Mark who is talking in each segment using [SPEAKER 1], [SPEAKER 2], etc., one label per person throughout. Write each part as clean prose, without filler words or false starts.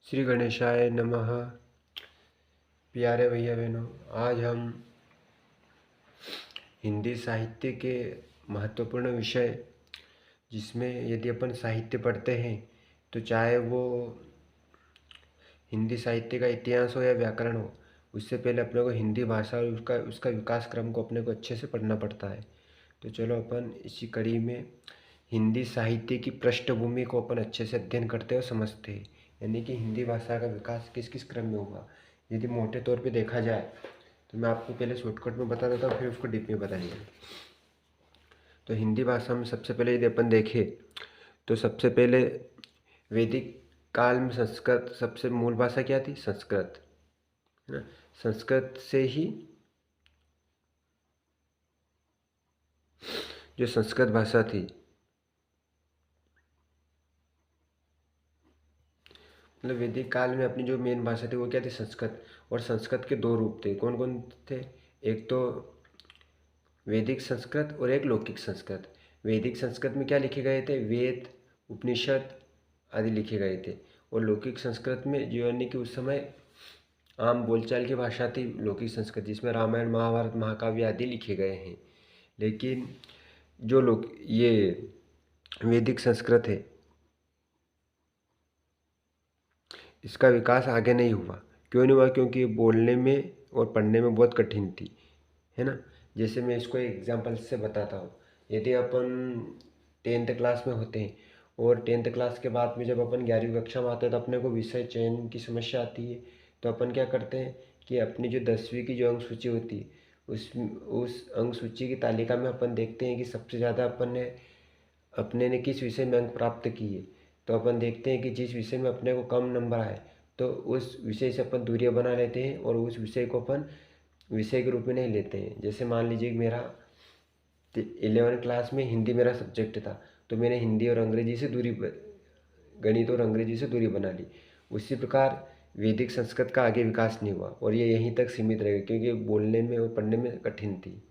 [SPEAKER 1] श्री गणेशाय नमः। प्यारे भैया बहनों, आज हम हिंदी साहित्य के महत्वपूर्ण विषय, जिसमें यदि अपन साहित्य पढ़ते हैं तो चाहे वो हिंदी साहित्य का इतिहास हो या व्याकरण हो, उससे पहले अपने को हिंदी भाषा और उसका विकास क्रम को अपने को अच्छे से पढ़ना पड़ता है। तो चलो अपन इसी कड़ी में हिंदी साहित्य की पृष्ठभूमि को अपन अच्छे से अध्ययन करते और समझते हैं, यानी कि हिंदी भाषा का विकास किस किस क्रम में हुआ। यदि मोटे तौर पे देखा जाए तो मैं आपको पहले शॉर्टकट में बता देता हूँ, फिर उसको डीप में बताएंगे। तो हिंदी भाषा में सबसे पहले यदि अपन देखें तो सबसे पहले वैदिक काल में संस्कृत सबसे मूल भाषा क्या थी? संस्कृत, है ना। संस्कृत से ही जो संस्कृत भाषा थी, मतलब वैदिक काल में अपनी जो मेन भाषा थी वो क्या थी? संस्कृत। और संस्कृत के दो रूप थे, कौन कौन थे? एक तो वैदिक संस्कृत और एक लौकिक संस्कृत। वैदिक संस्कृत में क्या लिखे गए थे? वेद, उपनिषद आदि लिखे गए थे। और लौकिक संस्कृत में जो यानी कि उस समय आम बोलचाल की भाषा थी लौकिक संस्कृत, जिसमें रामायण, महाभारत, महाकाव्य आदि लिखे गए हैं। लेकिन जो लोग ये वैदिक संस्कृत है, इसका विकास आगे नहीं हुआ। क्यों नहीं हुआ? क्योंकि ये बोलने में और पढ़ने में बहुत कठिन थी, है ना। जैसे मैं इसको एक एग्जांपल से बताता हूँ। यदि अपन 10th क्लास में होते हैं और 10th क्लास के बाद में जब अपन 11वीं कक्षा में आते हैं तो अपने को विषय चयन की समस्या आती है। तो अपन क्या करते हैं कि अपनी जो 10वीं की जो अंक सूची होती है, उस अंक सूची की तालिका में अपन देखते हैं कि सबसे ज़्यादा अपने ने किस विषय में अंक प्राप्त किए। तो अपन देखते हैं कि जिस विषय में अपने को कम नंबर आए तो उस विषय से अपन दूरियां बना लेते हैं और उस विषय को अपन विषय के रूप में नहीं लेते हैं। जैसे मान लीजिए मेरा 11th क्लास में हिंदी मेरा सब्जेक्ट था, तो मैंने हिंदी और अंग्रेजी से गणित और अंग्रेजी से दूरी बना ली। उसी प्रकार वैदिक संस्कृत का आगे विकास नहीं हुआ और ये यहीं तक सीमित रह गया, क्योंकि बोलने में और पढ़ने में कठिन थी,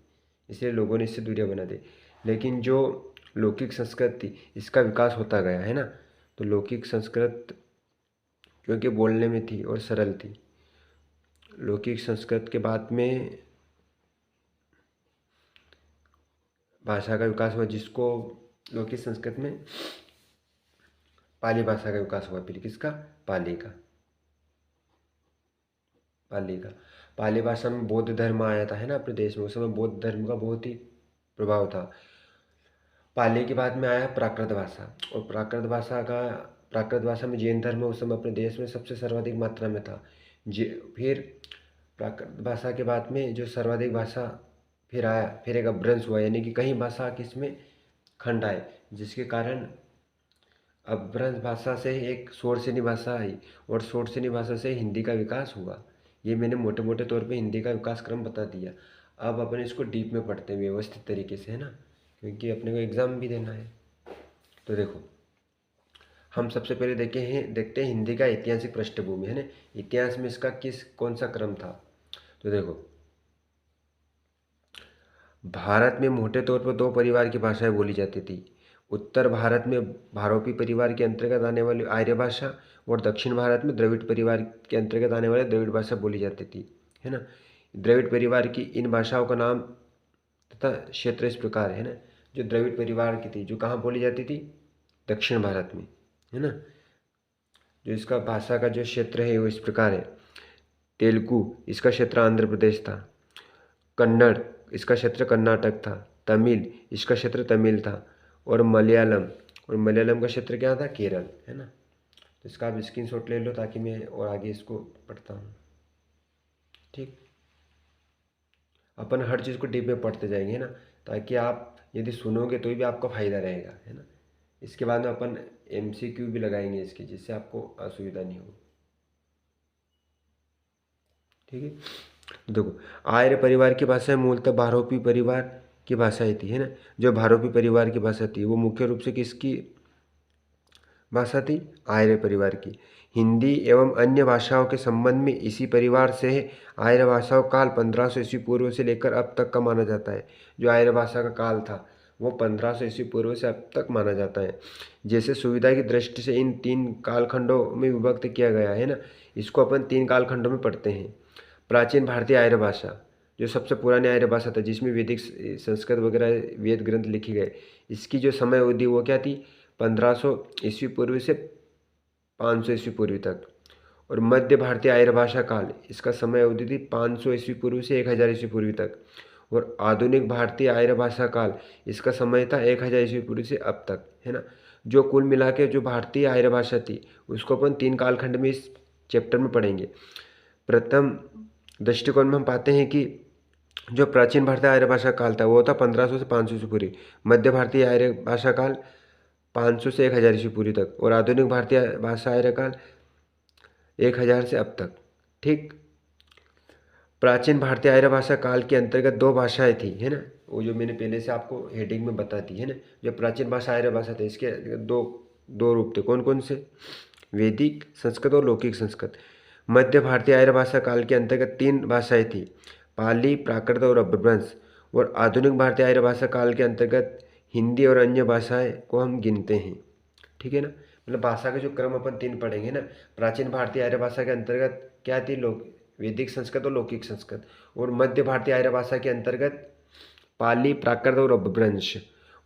[SPEAKER 1] इसलिए लोगों ने इससे दूरियां बना दी। लेकिन जो लौकिक संस्कृत थी, इसका विकास होता गया, है ना। तो लौकिक संस्कृत क्योंकि बोलने में थी और सरल थी, लौकिक संस्कृत के बाद में भाषा का विकास हुआ, जिसको लौकिक संस्कृत में पाली भाषा का विकास हुआ। फिर किसका? पाली का। पाली भाषा में बौद्ध धर्म आया था, है ना, अपने देश में। उस समय बौद्ध धर्म का बहुत ही प्रभाव था। पाली के बाद में आया प्राकृत भाषा, और प्राकृत भाषा में जैन धर्म उस समय अपने देश में सबसे सर्वाधिक मात्रा में था। फिर प्राकृत भाषा के बाद में जो सर्वाधिक भाषा फिर आया, फिर एक अपभ्रंश हुआ, यानी कि कई भाषा किसमें खंड आए, जिसके कारण अपभ्रंश भाषा से एक शोरसेनी भाषा आई और शोरसेनी भाषा से हिंदी का विकास हुआ। ये मैंने मोटे मोटे तौर पे हिंदी का विकास क्रम बता दिया। अब अपन इसको डीप में पढ़ते हैं व्यवस्थित तरीके से, है ना, क्योंकि अपने को एग्ज़ाम भी देना है। तो देखो, हम सबसे पहले देखते हैं हिंदी का ऐतिहासिक पृष्ठभूमि, है ना। इतिहास में इसका कौन सा क्रम था। तो देखो, भारत में मोटे तौर पर दो परिवार की भाषाएं बोली जाती थी। उत्तर भारत में भारोपी परिवार के अंतर्गत आने वाली आर्य भाषा और दक्षिण भारत में द्रविड़ परिवार के अंतर्गत आने वाली द्रविड़ भाषा बोली जाती थी, है ना। द्रविड़ परिवार की इन भाषाओं का नाम तथा क्षेत्र इस प्रकार है ना। जो द्रविड़ परिवार की थी, जो कहाँ बोली जाती थी? दक्षिण भारत में, है ना। जो इसका भाषा का जो क्षेत्र है वो इस प्रकार है। तेलुगु, इसका क्षेत्र आंध्र प्रदेश था। कन्नड़, इसका क्षेत्र कर्नाटक था। तमिल, इसका क्षेत्र तमिल था। और मलयालम का क्षेत्र क्या था? केरल, है ना। तो इसका आप स्क्रीनशॉट ले लो ताकि मैं और आगे इसको पढ़ता हूँ। ठीक, अपन हर चीज़ को डीप में पढ़ते जाएंगे, है ना, ताकि आप यदि सुनोगे तो भी आपका फायदा रहेगा, है ना। इसके बाद में अपन MCQ भी लगाएंगे इसके, जिससे आपको असुविधा नहीं हो। ठीक है। देखो, आर्य परिवार की भाषा मूलतः भारोपी परिवार की भाषाएं थी, है ना। जो भारोपी परिवार की भाषा थी वो मुख्य रूप से किसकी भाषा थी? आर्य परिवार की। हिंदी एवं अन्य भाषाओं के संबंध में इसी परिवार से है। आर्य भाषाओं काल 1500 ईस्वी पूर्व से लेकर अब तक का माना जाता है। जो आर्य भाषा का काल था वो 1500 ईस्वी पूर्व से अब तक माना जाता है। जैसे सुविधा की दृष्टि से इन 3 कालखंडों में विभक्त किया गया है ना, इसको अपन 3 कालखंडों में पढ़ते हैं। प्राचीन भारतीय आर्य भाषा, जो सबसे पुरानी आर्य भाषा था जिसमें वैदिक संस्कृत वगैरह वेद ग्रंथ लिखे गए, इसकी जो समय अवधि वो क्या थी, 1500 ईस्वी पूर्व से 500 ईस्वी पूर्व तक। और मध्य भारतीय आर्य भाषा काल, इसका समय अवधि थी 500 ईस्वी पूर्व से 1000 ईस्वी पूर्व तक। और आधुनिक भारतीय आर्य भाषा काल, इसका समय था 1000 ईस्वी पूर्व से अब तक, है ना। जो कुल मिला के जो भारतीय आर्य भाषा थी उसको अपन 3 कालखंड में इस चैप्टर में पढ़ेंगे। प्रथम दृष्टिकोण में हम पाते हैं कि जो प्राचीन भारतीय आर्य भाषा काल था वो था 1500 से 500 ईस्वी पूर्व। मध्य भारतीय आर्य भाषा काल 500 से 1000 ईस्वी पूर्व तक। और आधुनिक भारतीय भाषा आर्य काल 1000 से अब तक। ठीक। प्राचीन भारतीय आर्य भाषा काल के अंतर्गत 2 भाषाएं थी, है ना, वो जो मैंने पहले से आपको हेडिंग में बता दी है ना। जो प्राचीन भाषा आर्य भाषा थे इसके दो रूप थे, कौन कौन से, वैदिक संस्कृत और लौकिक संस्कृत। मध्य भारतीय आर्य भाषा काल के अंतर्गत 3 भाषाएं थी, पाली, प्राकृत और अपभ्रंश। और आधुनिक भारतीय आर्य भाषा काल के अंतर्गत हिंदी और अन्य भाषाएं को हम गिनते हैं। ठीक है ना, मतलब भाषा के जो क्रम अपन 3 पढ़ेंगे ना। प्राचीन भारतीय आर्य भाषा के अंतर्गत क्या थी, वैदिक संस्कृत और लौकिक संस्कृत। और मध्य भारतीय आर्य भाषा के अंतर्गत पाली, प्राकृत और अपभ्रंश।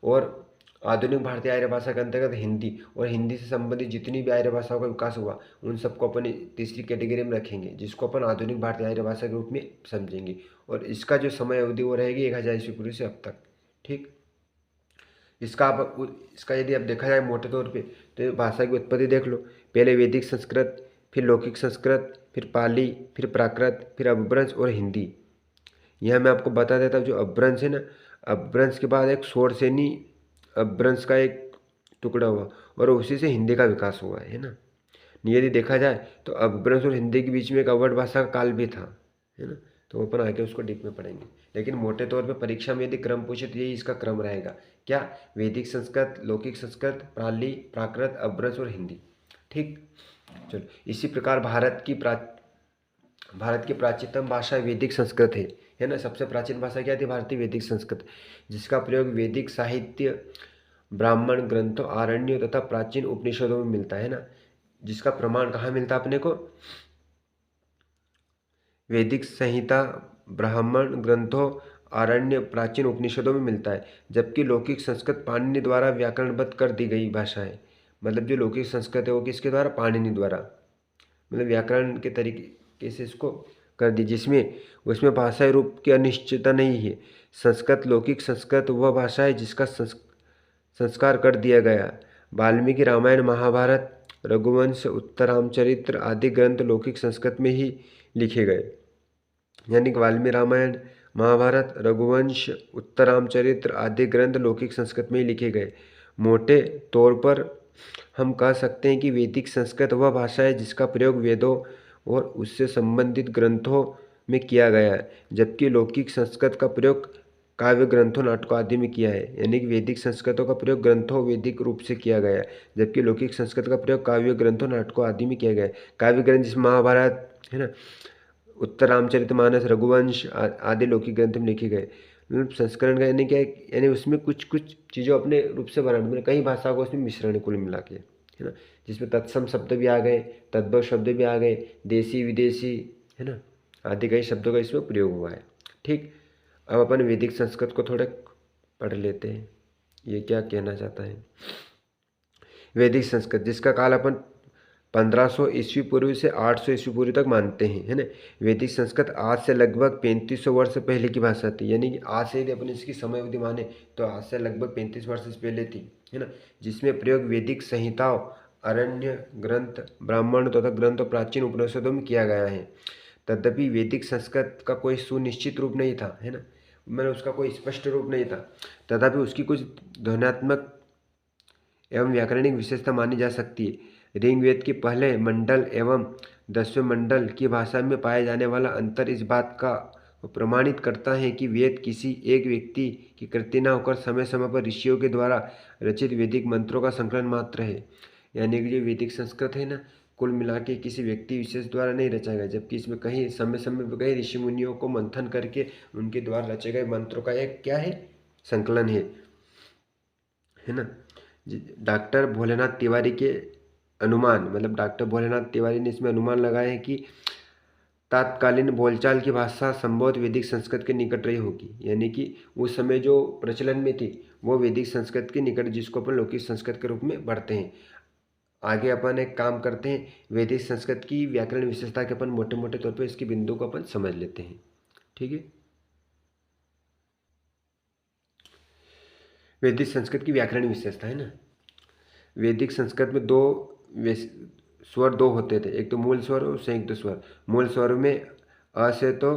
[SPEAKER 1] और आधुनिक भारतीय आर्य भाषा के अंतर्गत हिंदी, और हिंदी से संबंधित जितनी भी आर्य भाषाओं का विकास हुआ उन सबको अपन तीसरी कैटेगरी में रखेंगे, जिसको अपन आधुनिक भारतीय आर्य भाषा के रूप में समझेंगे। और इसका जो समय अवधि वो रहेगी 1000 ईस्वी पूर्व से अब तक। ठीक। इसका यदि अब देखा जाए मोटे तौर पे तो भाषा की उत्पत्ति देख लो। पहले वैदिक संस्कृत, फिर लौकिक संस्कृत, फिर पाली, फिर प्राकृत, फिर अपभ्रंश और हिंदी। यह मैं आपको बता देता हूँ, जो अपभ्रंश है ना, अपभ्रंश के बाद एक शोरसेनी अपभ्रंश का एक टुकड़ा हुआ और उसी से हिंदी का विकास हुआ है ना। यदि देखा जाए तो अपभ्रंश और हिंदी के बीच में एक अवध भाषा का काल भी था, है ना। तो अपन आगे उसको डीप में पढ़ेंगे। लेकिन मोटे तौर पे परीक्षा में यदि क्रम पूछे तो यही इसका क्रम रहेगा, क्या, वैदिक संस्कृत, लौकिक संस्कृत, पाली, प्राकृत, अपभ्रंश और हिंदी। ठीक। चलो, इसी प्रकार भारत की प्राचीनतम भाषा वैदिक संस्कृत है ना। सबसे प्राचीन भाषा क्या थी, भारतीय वैदिक संस्कृत, जिसका प्रयोग वैदिक साहित्य, ब्राह्मण ग्रंथों, आरण्य तथा प्राचीन उपनिषदों में मिलता है ना। जिसका प्रमाण कहाँ मिलता है अपने को, वैदिक संहिता, ब्राह्मण ग्रंथों, आरण्य, प्राचीन उपनिषदों में मिलता है। जबकि लौकिक संस्कृत पाणिनि द्वारा व्याकरणबद्ध कर दी गई भाषा है। मतलब जो लौकिक संस्कृत है वो किसके द्वारा, पाणिनि द्वारा, मतलब व्याकरण के तरीके से इसको कर दी, जिसमें उसमें भाषाई रूप की अनिश्चितता नहीं है। संस्कृत, लौकिक संस्कृत वह भाषा है जिसका संस्कार कर दिया गया। वाल्मीकि रामायण, महाभारत, रघुवंश, उत्तरामचरित्र आदि ग्रंथ लौकिक संस्कृत में ही लिखे गए। यानी कि वाल्मीकि रामायण, महाभारत, रघुवंश, उत्तरामचरित्र आदि ग्रंथ लौकिक संस्कृत में ही लिखे गए। मोटे तौर पर हम कह सकते हैं कि वैदिक संस्कृत वह भाषा है जिसका प्रयोग वेदों और उससे संबंधित ग्रंथों में किया गया है, जबकि लौकिक संस्कृत का प्रयोग काव्य ग्रंथों, नाटकों आदि में किया है। यानी कि वैदिक संस्कृतों का प्रयोग ग्रंथों वैदिक रूप से किया गया है, जबकि लौकिक संस्कृत का प्रयोग काव्य ग्रंथों, नाटकों आदि में किया गया है। काव्य ग्रंथ जिसमें महाभारत है ना, उत्तर रामचरितमानस, रघुवंश आदि लौकिक ग्रंथ में लिखे गए। मतलब संस्करण का यानी क्या है, यानी उसमें कुछ कुछ चीज़ें अपने रूप से बना, मतलब कई भाषाओं को उसमें मिश्रण कुल मिला के, है ना। जिसमें तत्सम शब्द भी आ गए, तद्भव शब्द भी आ गए, देसी विदेशी, है ना, आदि कई शब्दों का इसमें प्रयोग हुआ है। ठीक। अब अपन वैदिक संस्कृत को थोड़ा पढ़ लेते हैं, ये क्या कहना चाहता है। वैदिक संस्कृत जिसका काल अपन 1500 ईस्वी पूर्व से 800 ईस्वी पूर्व तक मानते हैं, है ना। वैदिक संस्कृत आज से लगभग 3500 वर्ष पहले की भाषा थी। यानी कि आज से यदि अपन इसकी समय अवधि माने तो आज से लगभग 35 वर्ष से पहले थी, है ना। जिसमें प्रयोग वैदिक संहिताओं, अरण्य ग्रंथ, ब्राह्मण तथा ग्रंथ और प्राचीन उपनिषदों में किया गया है। तद्यपि वैदिक संस्कृत का कोई सुनिश्चित रूप नहीं था, है ना, मैंने उसका कोई स्पष्ट रूप नहीं था। तथापि उसकी कुछ ध्वन्यात्मक एवं व्याकरणिक विशेषता मानी जा सकती है। ऋग्वेद के पहले मंडल एवं 10वें मंडल की भाषा में पाए जाने वाला अंतर इस बात का प्रमाणित करता है कि वेद किसी एक व्यक्ति की कृति न होकर समय समय पर ऋषियों के द्वारा रचित वैदिक मंत्रों का संकलन मात्र है। यानी कि जो वैदिक संस्कृत है ना, कुल मिला के किसी व्यक्ति विशेष द्वारा नहीं रचा गया, जबकि इसमें कहीं समय समय पर कई ऋषि मुनियों को मंथन करके उनके द्वारा रचे गए मंत्रों का एक क्या है, संकलन है। है ना। डॉक्टर भोलेनाथ तिवारी के अनुमान, मतलब डॉक्टर भोलेनाथ तिवारी ने इसमें अनुमान लगाए हैं कि तात्कालीन बोलचाल की भाषा संभवत वैदिक संस्कृत के निकट रही होगी, यानी कि उस समय जो प्रचलन में थी वो वैदिक संस्कृत के निकट, जिसको अपन लौकिक संस्कृत के रूप में पढ़ते हैं। आगे अपन एक काम करते हैं, वैदिक संस्कृत की व्याकरण विशेषता के अपन मोटे मोटे तौर पर इसके बिंदु को अपन समझ लेते हैं। ठीक है। वैदिक संस्कृत की व्याकरण विशेषता है ना, वैदिक संस्कृत में स्वर दो होते थे, एक तो मूल स्वर और संयुक्त स्वर। मूल स्वर में अ से तो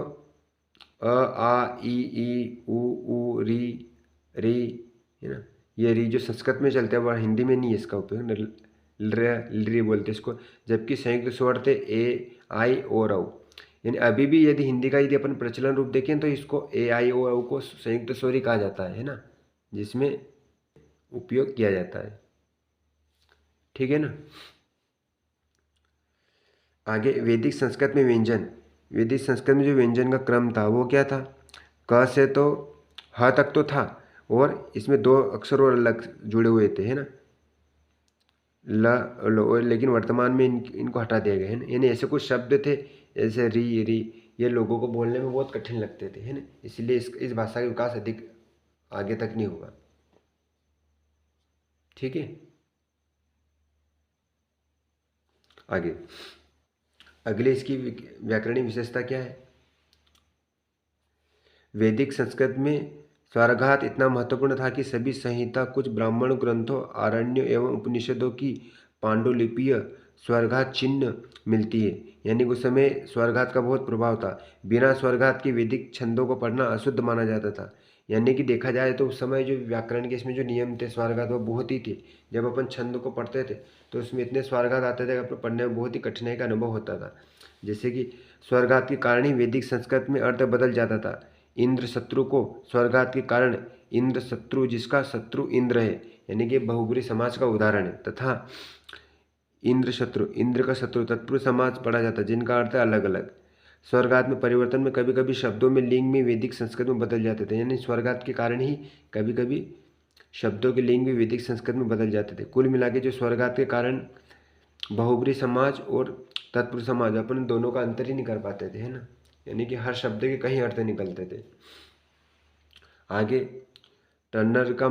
[SPEAKER 1] अ आ ई उ ऊ री री, है ना। ये री जो संस्कृत में चलते हैं वह हिंदी में नहीं है इसका उपयोग, री बोलते हैं इसको। जबकि संयुक्त स्वर थे ए आई और औ, यानी अभी भी यदि हिंदी का यदि अपन प्रचलन रूप देखें तो इसको ए आई ओ औ को संयुक्त स्वर ही कहा जाता है ना, जिसमें उपयोग किया जाता है। ठीक है ना। आगे वैदिक संस्कृत में व्यंजन, वैदिक संस्कृत में जो व्यंजन का क्रम था वो क्या था, क से तो ह तक तो था, और इसमें दो अक्षर और अलग जुड़े हुए थे, है ना, लेकिन वर्तमान में इनको हटा दिया गया है ना। यानी ऐसे कुछ शब्द थे जैसे री री, ये लोगों को बोलने में बहुत कठिन लगते थे, है ना, इसलिए इस भाषा का विकास अधिक आगे तक नहीं हुआ। ठीक है। आगे अगले इसकी व्याकरणिक विशेषता क्या है। वैदिक संस्कृत में स्वरघात इतना महत्वपूर्ण था कि सभी संहिता, कुछ ब्राह्मण ग्रंथों, आरण्य एवं उपनिषदों की पांडुलिपीय स्वरघात चिन्ह मिलती है। यानी उस समय स्वरघात का बहुत प्रभाव था। बिना स्वरघात के वैदिक छंदों को पढ़ना अशुद्ध माना जाता था। यानी कि देखा जाए तो उस समय जो व्याकरण के इसमें जो नियम थे स्वरघात वो बहुत ही थे। जब अपन छंद को पढ़ते थे तो उसमें इतने स्वरघात आते थे कि अपने पढ़ने में बहुत ही कठिनाई का अनुभव होता था। जैसे कि स्वरघात के कारण ही वैदिक संस्कृत में अर्थ बदल जाता था। इंद्र शत्रु को स्वर्गात के कारण इंद्र शत्रु, जिसका शत्रु इंद्र है, यानी कि बहुब्री समाज का उदाहरण है, तथा इंद्र शत्रु, इंद्र का शत्रु तत्पुरुष समाज पढ़ा जाता है, जिनका अर्थ है अलग अलग। स्वर्गात में परिवर्तन में कभी कभी शब्दों में लिंग में वैदिक संस्कृत में बदल जाते थे, यानी स्वर्गात के कारण ही कभी कभी शब्दों के लिंग भी वैदिक संस्कृत में बदल जाते थे। कुल मिला के जो स्वर्गात के कारण बहुब्री समाज और तत्पुरुष समाज अपन दोनों का अंतर ही नहीं कर पाते थे, है ना, यानी कि हर शब्द के कई अर्थ निकलते थे। आगे टर्नर का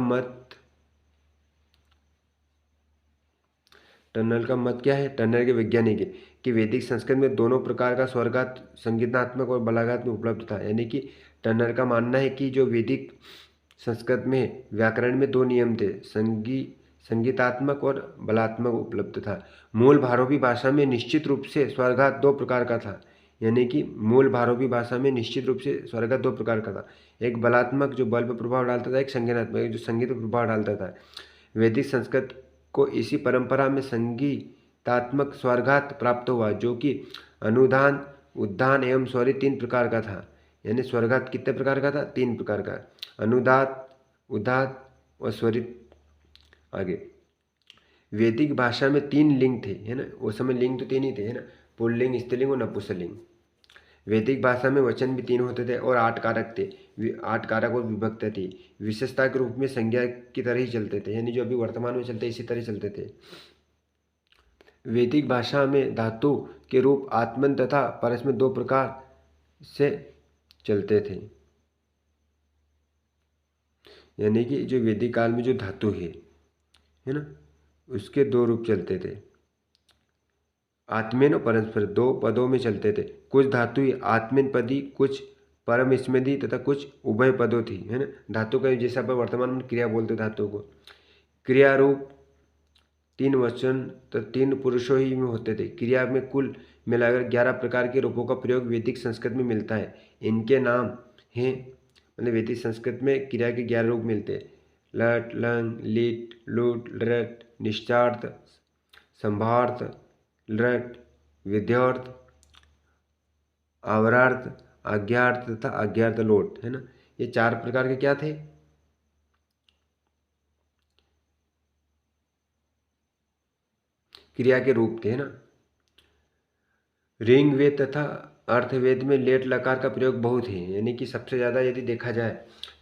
[SPEAKER 1] मत क्या है, टर्नर के वैज्ञानिक है कि वैदिक संस्कृत में दोनों प्रकार का स्वर्गात संगीतात्मक और बलागात में उपलब्ध था। यानी कि टर्नर का मानना है कि जो वैदिक संस्कृत में व्याकरण में दो नियम थे, संगीतात्मक और बलात्मक उपलब्ध था। मूल भारोपी भाषा में निश्चित रूप से स्वर्गात दो प्रकार का था। यानी कि मूल भारोपी भाषा में निश्चित रूप से स्वर्गात दो प्रकार का था, एक बलात्मक जो बल पर प्रभाव डालता था, एक संगीतात्मक जो संगीत पर प्रभाव डालता था। वैदिक संस्कृत को इसी परंपरा में संगीतात्मक स्वर्गात प्राप्त हुआ, जो कि अनुदान, उद्दान एवं स्वरित तीन प्रकार का था। यानी स्वर्गात कितने प्रकार का था, तीन प्रकार का, अनुदात, उदात और स्वरित। आगे वैदिक भाषा में तीन लिंग थे, है ना, उस समय लिंग तो तीन ही थे, है ना, पुल्लिंग, स्त्रीलिंग और नपुंसकलिंग। वैदिक भाषा में वचन भी तीन होते थे और आठ कारक थे, आठ कारक और विभक्त थी। विशेषता के रूप में संज्ञा की तरह ही चलते थे, यानी जो अभी वर्तमान में चलते इसी तरह चलते थे। वैदिक भाषा में धातु के रूप आत्मन तथा परस में दो प्रकार से चलते थे। यानी कि जो वैदिक काल में जो धातु है ना, उसके दो रूप चलते थे, आत्मेन और परस्पर, दो पदों में चलते थे। कुछ धातु आत्मेन पदी, कुछ परम स्मृति तथा कुछ उभय पदों थी, है ना। धातु का जैसा पर वर्तमान में क्रिया बोलते धातु को, क्रिया रूप तीन वचन तो तीन पुरुषों ही में होते थे। क्रिया में कुल मिलाकर 11 प्रकार के रूपों का प्रयोग वैदिक संस्कृत में मिलता है। इनके नाम हैं, मतलब वैदिक संस्कृत में क्रिया के 11 रूप मिलते हैं, लट, लंग, लिट, लुट, लृट, निश्चार्थ, संभार्थ, लृट, विद्यार्थ, आवरार्थ, आज्ञार्थ तथा अज्ञार्थ लोट, है ना। ये चार प्रकार के क्या थे, क्रिया के रूप थे, है ना। ऋग्वेद तथा अर्थवेद में लेट लकार का प्रयोग बहुत है, यानी कि सबसे ज़्यादा यदि देखा जाए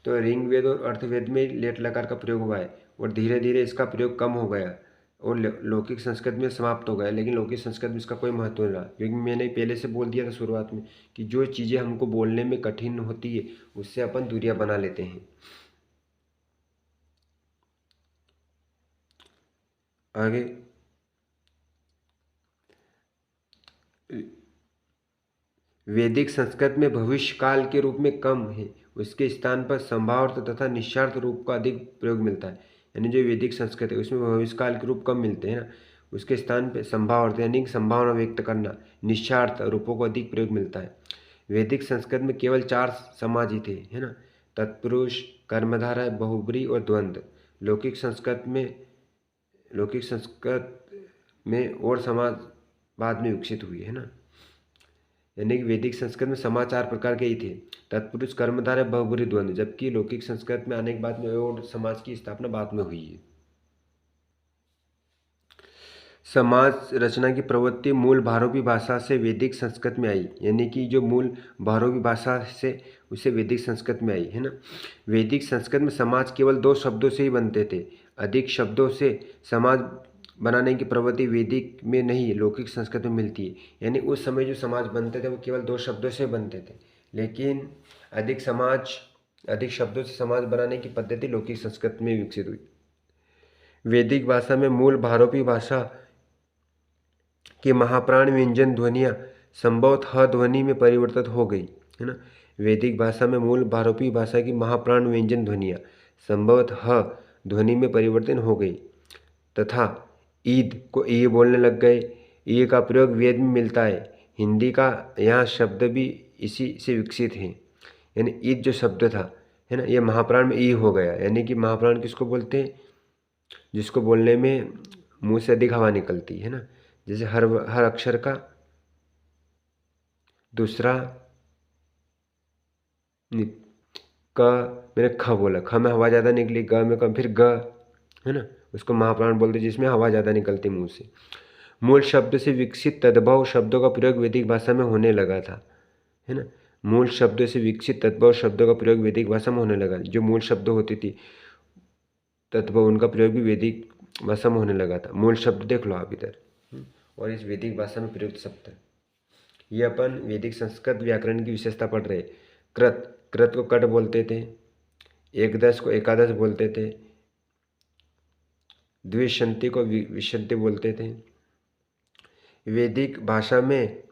[SPEAKER 1] तो ऋग्वेद और अर्थवेद में लेट लकार का प्रयोग हुआ है। और धीरे धीरे इसका प्रयोग कम हो गया और लौकिक संस्कृत में समाप्त हो गया। लेकिन लौकिक संस्कृत में इसका कोई महत्व नहीं रहा, क्योंकि मैंने पहले से बोल दिया था शुरुआत में कि जो चीज़ें हमको बोलने में कठिन होती है उससे अपन दूरियां बना लेते हैं। आगे वैदिक संस्कृत में भविष्य काल के रूप में कम है, उसके स्थान पर संभावार्थ तथा निश्चार्थ रूप का अधिक प्रयोग मिलता है। यानी जो वैदिक संस्कृत है उसमें भविष्य काल के रूप कम मिलते हैं ना, उसके स्थान पर संभावार्थ यानी संभावना व्यक्त करना, निश्चार्थ रूपों को अधिक प्रयोग मिलता है। वैदिक संस्कृत में केवल 4 समाज ही थे, है ना, तत्पुरुष, कर्मधारय, बहुब्री और द्वंद्व। लौकिक संस्कृत में और समाज बाद में विकसित हुई, है ना। यानी कि वैदिक संस्कृत में समाज 4 प्रकार के ही थे, तत्पुरुष, कर्मधारय, बहुब्री, द्वंद्व। जबकि लौकिक संस्कृत में आने के बाद में और समाज की स्थापना बाद में हुई है। समाज रचना की प्रवृत्ति मूल भारोपी भाषा से वैदिक संस्कृत में आई, यानी कि जो मूल भारोपी भाषा से उसे वैदिक संस्कृत में आई, है ना। वैदिक संस्कृत में समाज केवल 2 शब्दों से ही बनते थे। अधिक शब्दों से समाज बनाने की प्रवृत्ति वैदिक में नहीं, लौकिक संस्कृत में मिलती है। यानी उस समय जो समाज बनते थे वो केवल 2 शब्दों से बनते थे, लेकिन अधिक शब्दों से समाज बनाने की पद्धति लौकिक संस्कृत में विकसित हुई। वैदिक भाषा में मूल भारोपी भाषा कि महाप्राण व्यंजन ध्वनियाँ संभवतः ह ध्वनि में परिवर्तित हो गई, है ना। वैदिक भाषा में मूल भारोपी भाषा की महाप्राण व्यंजन ध्वनियाँ संभवतः ह ध्वनि में परिवर्तन हो गई तथा ईद को ई बोलने लग गए। ई का प्रयोग वेद में मिलता है। हिंदी का यहाँ शब्द भी इसी से विकसित है। यानी ईद जो शब्द था, है ना, ये महाप्राण में ई हो गया। यानी कि महाप्राण किसको बोलते हैं? जिसको बोलने में मुंह से अधिक हवा निकलती है ना। जैसे हर अक्षर का दूसरा क, मैंने ख बोला, ख में हवा ज़्यादा निकली, ग में कम, फिर ग, है ना, उसको महाप्राण बोलते जिसमें हवा ज़्यादा निकलती मुंह से। मूल शब्द से विकसित तद्भव शब्दों का प्रयोग वैदिक भाषा में होने लगा था, है ना। मूल शब्द से विकसित तद्भव शब्दों का प्रयोग वैदिक भाषा में होने लगा। जो मूल शब्द होती थी तद्भव, उनका प्रयोग भी वैदिक भाषा में होने लगा था। मूल शब्द देख लो आप इधर, और इस वैदिक भाषा में प्रयुक्त शब्द। ये अपन वैदिक संस्कृत व्याकरण की विशेषता पढ़ रहे। कृत को कट बोलते थे, एकदश को एकादश बोलते थे, द्विशंति को विशंति बोलते थे। वैदिक भाषा में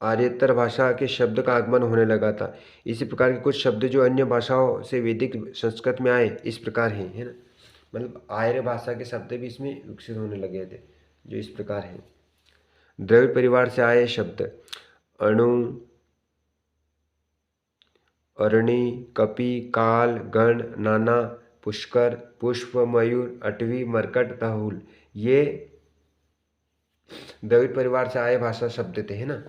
[SPEAKER 1] आर्यतर भाषा के शब्द का आगमन होने लगा था। इसी प्रकार के कुछ शब्द जो अन्य भाषाओं से वैदिक संस्कृत में आए इस प्रकार हैं, है ना। मतलब आर्य भाषा के शब्द भी इसमें विकसित होने लगे थे, जो इस प्रकार हैं। द्रविड़ परिवार से आए शब्द अणु, अरणी, कपि, काल, गण, नाना, पुष्कर, पुष्प, मयूर, अटवी, मरकट, तहुल, ये द्रविड़ परिवार से आए भाषा शब्द थे, है ना,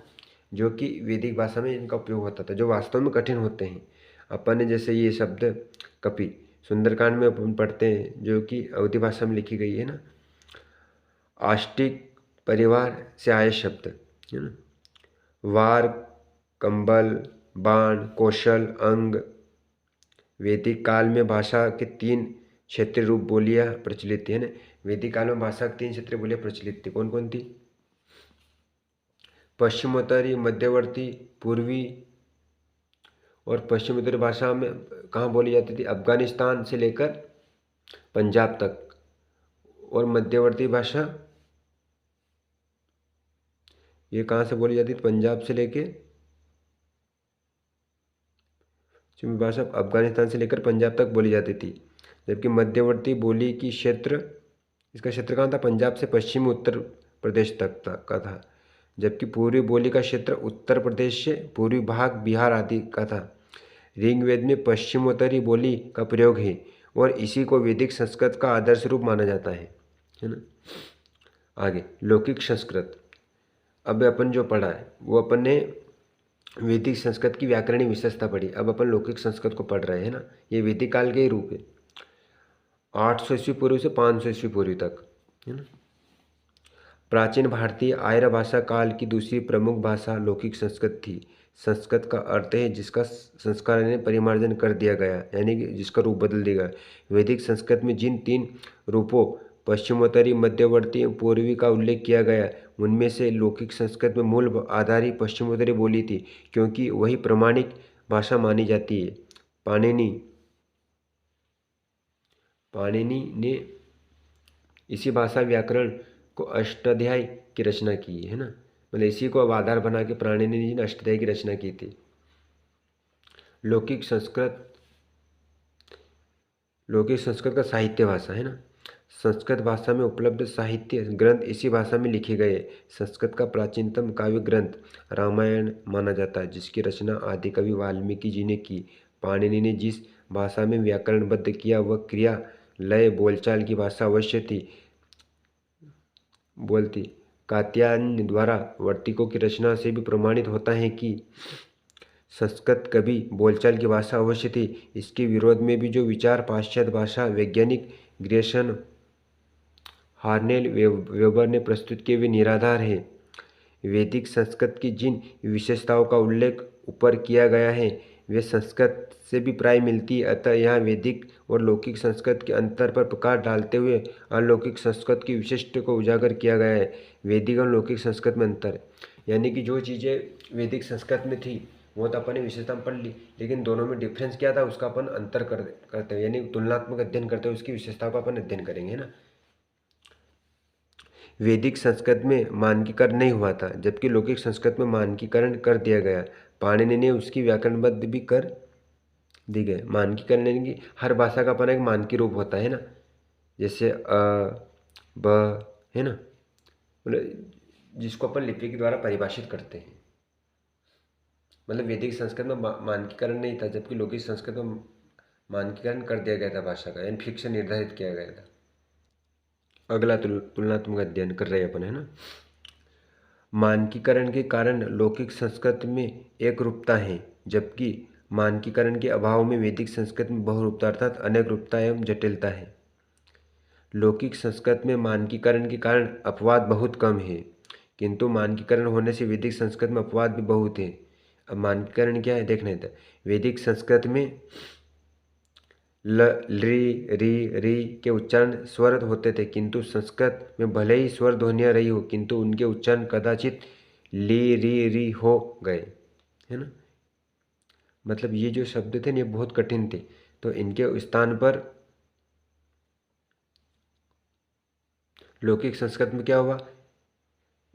[SPEAKER 1] जो कि वैदिक भाषा में इनका उपयोग होता था, जो वास्तव में कठिन होते हैं। अपन ने जैसे ये शब्द कपि सुंदरकांड में अपन पढ़ते हैं, जो कि अवधी भाषा में लिखी गई है ना। आष्टिक परिवार से आए शब्द, है ना, वार, कंबल, बाण, कौशल, अंग। वैदिक काल में भाषा के 3 क्षेत्रीय रूप बोलियां प्रचलित थी, है ना। वैदिक काल में भाषा की 3 क्षेत्रीय बोलियां प्रचलित थी। कौन कौन थी? पश्चिमोत्तरी, मध्यवर्ती, पूर्वी। और पश्चिमोत्तरी भाषा में कहाँ बोली जाती थी? अफगानिस्तान से लेकर पंजाब तक। और मध्यवर्ती भाषा ये कहाँ से बोली जाती थी? पंजाब से लेके भाषा अफगानिस्तान से लेकर पंजाब तक बोली जाती थी। जबकि मध्यवर्ती बोली की क्षेत्र, इसका क्षेत्र कहाँ था? पंजाब से पश्चिमी उत्तर प्रदेश तक का था। जबकि पूर्वी बोली का क्षेत्र उत्तर प्रदेश से पूर्वी भाग बिहार आदि का था। ऋग्वेद में पश्चिमोत्तरी बोली का प्रयोग है और इसी को वैदिक संस्कृत का आदर्श रूप माना जाता है ना। आगे लौकिक संस्कृत। अब अपन जो पढ़ा है वो अपन ने वैदिक संस्कृत की व्याकरणिक विशेषता पढ़ी। अब अपन लौकिक संस्कृत को पढ़ रहे हैं ना। ये वैदिक काल के ही रूप है, 800 ईस्वी पूर्व से 500 ईस्वी पूर्व तक, है ना। प्राचीन भारतीय आर्य भाषा काल की दूसरी प्रमुख भाषा लौकिक संस्कृत थी। संस्कृत का अर्थ है जिसका संस्कार ने परिमार्जन कर दिया गया, यानी कि जिसका रूप बदल दिया गया। वैदिक संस्कृत में जिन 3 रूपों पश्चिमोत्तरी, मध्यवर्ती और पूर्वी का उल्लेख किया गया, उनमें से लौकिक संस्कृत में मूल आधारी पश्चिमोत्तरी बोली थी, क्योंकि वही प्रमाणिक भाषा मानी जाती है। पाणिनि ने इसी भाषा व्याकरण को अष्टाध्यायी की रचना की है ना, मतलब इसी को अब आधार बना के पाणिनि जी ने अष्टाध्यायी की रचना की थी। लौकिक संस्कृत का साहित्य भाषा है ना। संस्कृत भाषा में उपलब्ध साहित्य ग्रंथ इसी भाषा में लिखे गए। संस्कृत का प्राचीनतम काव्य ग्रंथ रामायण माना जाता है, जिसकी रचना आदि कवि वाल्मीकि जी ने की। पाणिनि ने जिस भाषा में व्याकरणबद्ध किया वह क्रिया लय बोलचाल की भाषा अवश्य थी बोलती। कात्यायन द्वारा वर्तिकों की रचना से भी प्रमाणित होता है कि संस्कृत कभी बोलचाल की भाषा अवश्य थी। इसके विरोध में भी जो विचार पाश्चात्य भाषा वैज्ञानिक ग्रेसन हार्नेल वेबर ने प्रस्तुत किए वे निराधार हैं। वैदिक संस्कृत की जिन विशेषताओं का उल्लेख ऊपर किया गया है वे संस्कृत से भी प्राय मिलती है, अतः यहाँ वैदिक और लौकिक संस्कृत के अंतर पर प्रकाश डालते हुए अलौकिक संस्कृत की विशिष्ट को उजागर किया गया है। वैदिक और लौकिक संस्कृत में अंतर, यानी कि जो चीज़ें वैदिक संस्कृत में थी वो तो अपन ने विशेषता पढ़ ली, लेकिन दोनों में डिफरेंस क्या था उसका अपन अंतर करते हैं, यानी तुलनात्मक अध्ययन करते हुए उसकी विशेषताओं का अपन अध्ययन करेंगे, है ना। वैदिक संस्कृत में मानकीकरण नहीं हुआ था, जबकि लौकिक संस्कृत में मानकीकरण कर दिया गया। पाणिनि ने उसकी व्याकरणबद्ध भी कर दी गए। मानकीकरण यानी कि हर भाषा का अपना एक मानकी रूप होता है ना, जैसे ब, है ना, मतलब जिसको अपन लिपि के द्वारा परिभाषित करते हैं। मतलब वैदिक संस्कृत में मानकीकरण नहीं था, जबकि लौकिक संस्कृत में मानकीकरण कर दिया गया था भाषा का, यानी फिक्स निर्धारित किया गया था। अगला तुलनात्मक अध्ययन कर रहे हैं अपन, है ना। मानकीकरण के कारण लौकिक संस्कृत में एक रूपता है, जबकि मानकीकरण के अभाव में वैदिक संस्कृत में बहुरूपता अर्थात अनेक रूपता एवं जटिलता है। लौकिक संस्कृत में मानकीकरण के कारण अपवाद बहुत कम है, किंतु मानकीकरण होने से वैदिक संस्कृत में अपवाद भी बहुत है। अब मानकीकरण क्या है देखना था। वैदिक संस्कृत में ल, री, री के उच्चारण स्वर होते थे, किंतु संस्कृत में भले ही स्वर ध्वनियाँ रही हो, किंतु उनके उच्चारण कदाचित ली, री हो गए, है ना। मतलब ये जो शब्द थे ये बहुत कठिन थे, तो इनके स्थान पर लौकिक संस्कृत में क्या हुआ,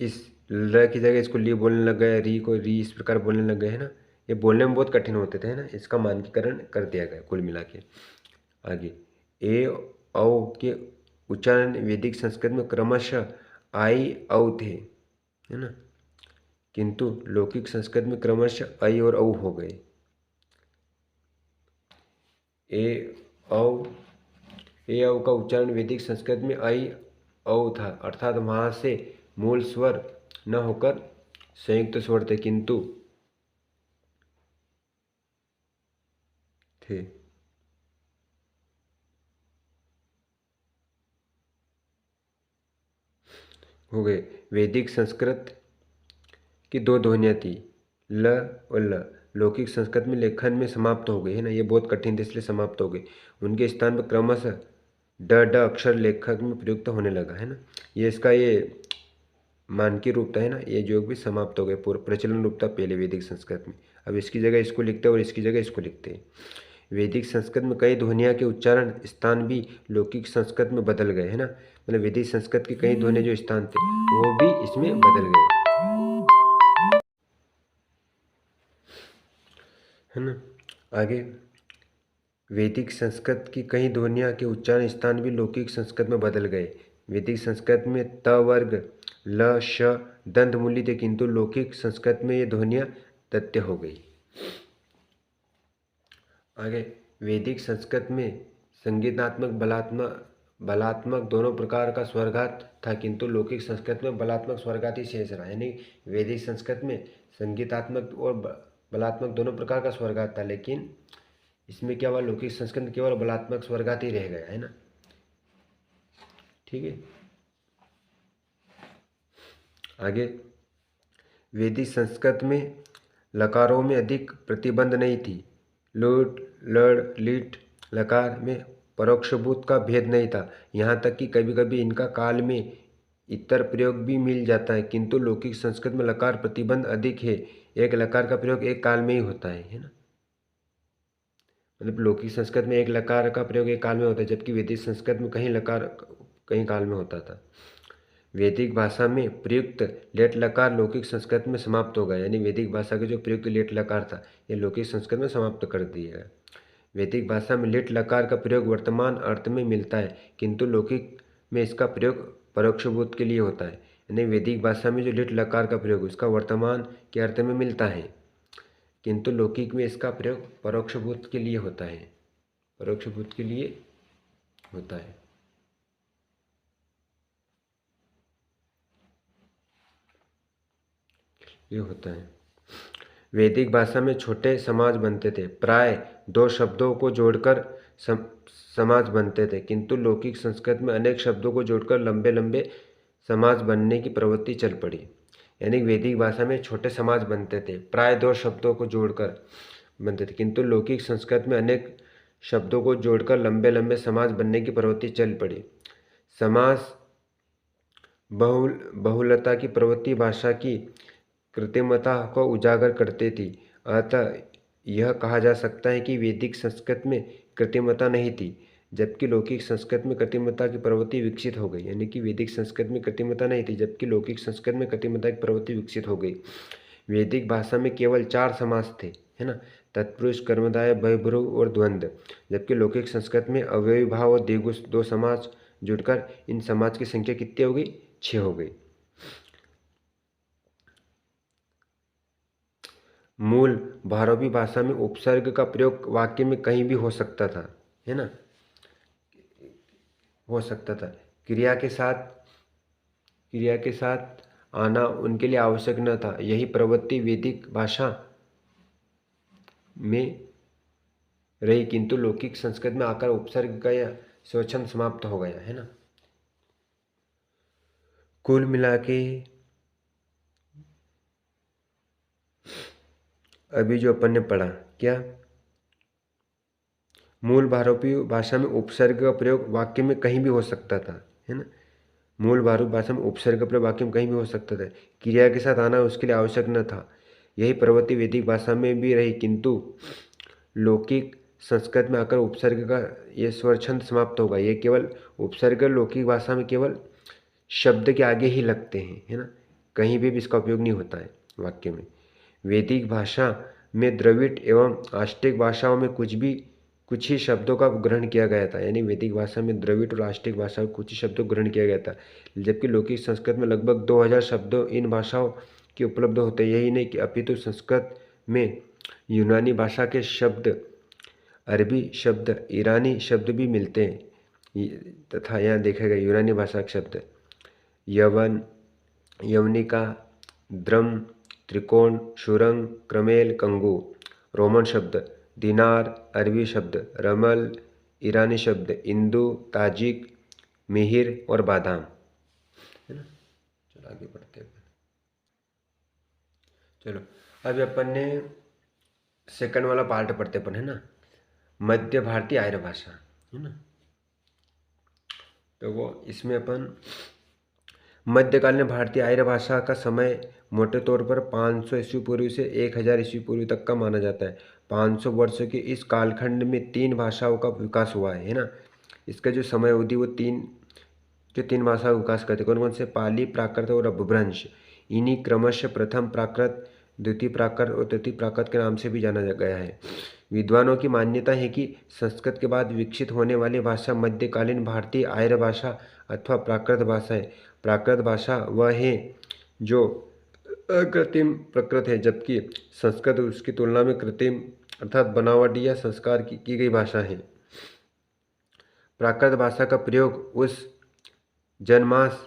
[SPEAKER 1] इस ल की जगह इसको ली बोलने लग गए, री को री इस प्रकार बोलने लग गए, है ना। ये बोलने में बहुत कठिन होते थे, है ना। इसका मानकीकरण कर दिया गया कुल मिला के। आगे ए औ के उच्चारण वैदिक संस्कृत में क्रमशः आई औ थे, है ना, किंतु लौकिक संस्कृत में क्रमशः आई और औ हो गए। ए औ का उच्चारण वैदिक संस्कृत में आई औ था, अर्थात वहाँ से मूल स्वर न होकर संयुक्त स्वर थे, किंतु थे। हो गए। वैदिक संस्कृत की 2 ध्वनियाँ थी, ल और ल। लौकिक संस्कृत में लेखन में समाप्त हो गई, है ना, ये बहुत कठिन थे इसलिए समाप्त हो गई। उनके स्थान पर क्रमशः ड अक्षर लेखक में प्रयुक्त होने लगा, है ना। ये इसका ये मानकी रूप था, है ना, ये जो भी समाप्त हो गए। पूर्व प्रचलन रूप था पहले वैदिक संस्कृत में, अब इसकी जगह इसको लिखते हैं और इसकी जगह इसको लिखते हैं। वैदिक संस्कृत में कई ध्वनियाँ के उच्चारण स्थान भी लौकिक संस्कृत में बदल गए, है ना। मतलब वैदिक संस्कृत के कई ध्वनि जो स्थान थे वो भी इसमें बदल गए, है ना। आगे वैदिक संस्कृत की कई ध्वनियाँ के उच्चारण स्थान भी लौकिक संस्कृत में बदल गए। वैदिक संस्कृत में त वर्ग ल श दंत मूल्य थे, किंतु लौकिक संस्कृत में ये ध्वनियाँ तथ्य हो गई। आगे वैदिक संस्कृत में संगीतात्मक बलात्मक दोनों प्रकार का स्वर्गात था, किंतु लौकिक संस्कृत में बलात्मक स्वर्गात ही शेष रहा। यानी वैदिक संस्कृत में संगीतात्मक और बलात्मक दोनों प्रकार का स्वर्गात था, लेकिन इसमें क्या हुआ, लौकिक संस्कृत में केवल बलात्मक स्वर्गात ही रह गया, है ना। ठीक है। आगे वैदिक संस्कृत में लकारों में अधिक प्रतिबंध नहीं थी। लुट, लड़, लिट लकार में परोक्षभूत का भेद नहीं था। यहाँ तक कि कभी कभी इनका काल में इतर प्रयोग भी मिल जाता है, किंतु लौकिक संस्कृत में लकार प्रतिबंध अधिक है। एक लकार का प्रयोग एक काल में ही होता है ना। मतलब लौकिक संस्कृत में एक लकार का प्रयोग एक काल में होता है, जबकि वैदिक संस्कृत में कहीं लकार कहीं काल में होता था। वैदिक भाषा में प्रयुक्त लेट लकार लौकिक संस्कृत में समाप्त हो गया, यानी वैदिक भाषा के जो प्रयुक्त लेट लकार था ये लौकिक संस्कृत में समाप्त कर दिया गया। वैदिक भाषा में लेट लकार का प्रयोग वर्तमान अर्थ में मिलता है, किंतु लौकिक में इसका प्रयोग परोक्षभूत के लिए होता है। यानी वैदिक भाषा में जो लेट लकार का प्रयोग उसका वर्तमान के अर्थ में मिलता है, किंतु लौकिक में इसका प्रयोग परोक्षभूत के लिए होता है। परोक्षभूत के लिए होता है। ये होता है। वैदिक भाषा में छोटे समाज बनते थे, प्राय दो शब्दों को जोड़कर समाज बनते थे, किंतु लौकिक संस्कृत में अनेक शब्दों को जोड़कर लंबे लंबे समाज बनने की प्रवृत्ति चल पड़ी। यानी वैदिक भाषा में छोटे समाज बनते थे, प्राय दो शब्दों को जोड़कर बनते थे, किंतु लौकिक संस्कृत में अनेक शब्दों को जोड़कर लंबे लंबे समाज बनने की प्रवृत्ति चल पड़ी। समास बहुलता की प्रवृत्ति भाषा की कृत्रिमता को उजागर करती थी। अतः यह कहा जा सकता है कि वैदिक संस्कृत में कृत्रिमता नहीं थी, जबकि लौकिक संस्कृत में कृत्रिमता की प्रवृत्ति विकसित हो गई। यानी कि वैदिक संस्कृत में कृत्रिमता नहीं थी, जबकि लौकिक संस्कृत में कृत्रिमता की प्रवृत्ति विकसित हो गई। वैदिक भाषा में केवल 4 समास थे, है ना, तत्पुरुष, कर्मधारय, भयभ्रुव और द्वंद्व, जबकि लौकिक संस्कृत में अव्ययी भाव और द्विगु 2 समास जुड़कर इन समाज की संख्या कितनी हो गई? 6 हो गई। मूल भारतीय भाषा में उपसर्ग का प्रयोग वाक्य में कहीं भी हो सकता था, है ना, हो सकता था। क्रिया के साथ आना उनके लिए आवश्यक न था। यही प्रवृत्ति वैदिक भाषा में रही, किंतु लौकिक संस्कृत में आकर उपसर्ग का यह स्वच्छंद समाप्त हो गया, है ना। कुल मिला के अभी जो अपन ने पढ़ा, क्या मूल भारतीय भाषा में उपसर्ग का प्रयोग वाक्य में कहीं भी हो सकता था, है ना। मूल भारतीय भाषा में उपसर्ग का प्रयोग वाक्य में कहीं भी हो सकता था। क्रिया के साथ आना उसके लिए आवश्यक न था। यही प्रवृत्ति वैदिक भाषा में भी रही, किंतु लौकिक संस्कृत में आकर उपसर्ग का ये स्वरछंद समाप्त होगा। ये केवल उपसर्ग लौकिक भाषा में केवल शब्द के आगे ही लगते हैं, है ना, कहीं भी इसका उपयोग नहीं होता है वाक्य में। वैदिक भाषा में द्रविड़ एवं आष्टिक भाषाओं में कुछ ही शब्दों का ग्रहण किया गया था। यानी वैदिक भाषा में द्रविड़ और आष्टिक भाषा में कुछ ही शब्दों का ग्रहण किया गया था, जबकि लौकिक संस्कृत में लगभग 2000 शब्द इन भाषाओं के उपलब्ध होते हैं। यही नहीं कि अपितु संस्कृत में यूनानी भाषा के शब्द, अरबी शब्द, ईरानी शब्द भी मिलते हैं तथा यहाँ देखा गया यूनानी भाषा के शब्द यवन, यवनिका, द्रम, त्रिकोण, सुरंग, क्रमेल, कंगू। रोमन शब्द दिनार, अरबी शब्द रमल, ईरानी शब्द इंदु, ताजिक, मिहिर और बादाम, है ना। चलो आगे बढ़ते हैं। चलो अभी अपन ने सेकंड वाला पार्ट पढ़ते अपन, है ना, मध्य भारतीय आर्य भाषा, है ना। तो वो इसमें अपन मध्यकालीन भारतीय आर्य भाषा का समय मोटे तौर पर 500 ईस्वी पूर्व से 1000 ईस्वी पूर्व तक का माना जाता है। 500 वर्षों के इस कालखंड में 3 भाषाओं का विकास हुआ है ना। इसका जो समय अवधि वो तीन भाषाओं का विकास करते, कौन कौन से? पाली, प्राकृत और अपभ्रंश। इन्हीं क्रमशः प्रथम प्राकृत, द्वितीय प्राकृत और तृतीय प्राकृत के नाम से भी जाना गया है। विद्वानों की मान्यता है कि संस्कृत के बाद विकसित होने वाली भाषा मध्यकालीन भारतीय आर्य भाषा अथवा प्राकृत भाषा है। प्राकृत भाषा वह है जो अकृत्रिम प्रकृत है, जबकि संस्कृत उसकी तुलना में कृत्रिम अर्थात बनावटी या संस्कार की गई भाषा है। प्राकृत भाषा का प्रयोग उस जनमास,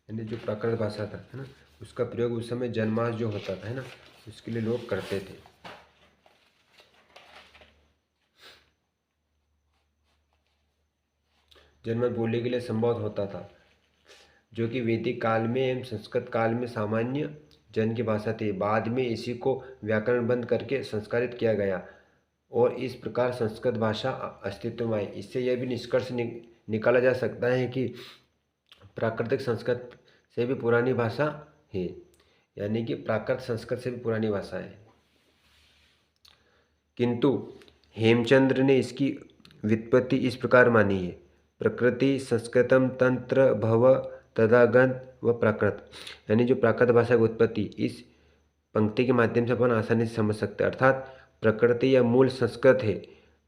[SPEAKER 1] यानी जो प्राकृत भाषा था, है ना, उसका प्रयोग उस समय जनमास जो होता था, है ना, उसके लिए लोग करते थे। जनमत बोलने के लिए संभव होता था, जो कि वैदिक काल में एवं संस्कृत काल में सामान्य जन की भाषा थी। बाद में इसी को व्याकरणबद्ध करके संस्कारित किया गया और इस प्रकार संस्कृत भाषा अस्तित्व में आई। इससे यह भी निष्कर्ष निकाला जा सकता है कि प्राकृतिक संस्कृत से भी पुरानी भाषा है, यानी कि प्राकृत संस्कृत से भी पुरानी भाषा है। किंतु हेमचंद्र ने इसकी व्युत्पत्ति इस प्रकार मानी है, प्रकृति संस्कृतम तंत्र भव तदागत व प्राकृत, यानी जो प्राकृत भाषा की उत्पत्ति इस पंक्ति के माध्यम से अपन आसानी से समझ सकते हैं। अर्थात प्रकृति या मूल संस्कृत है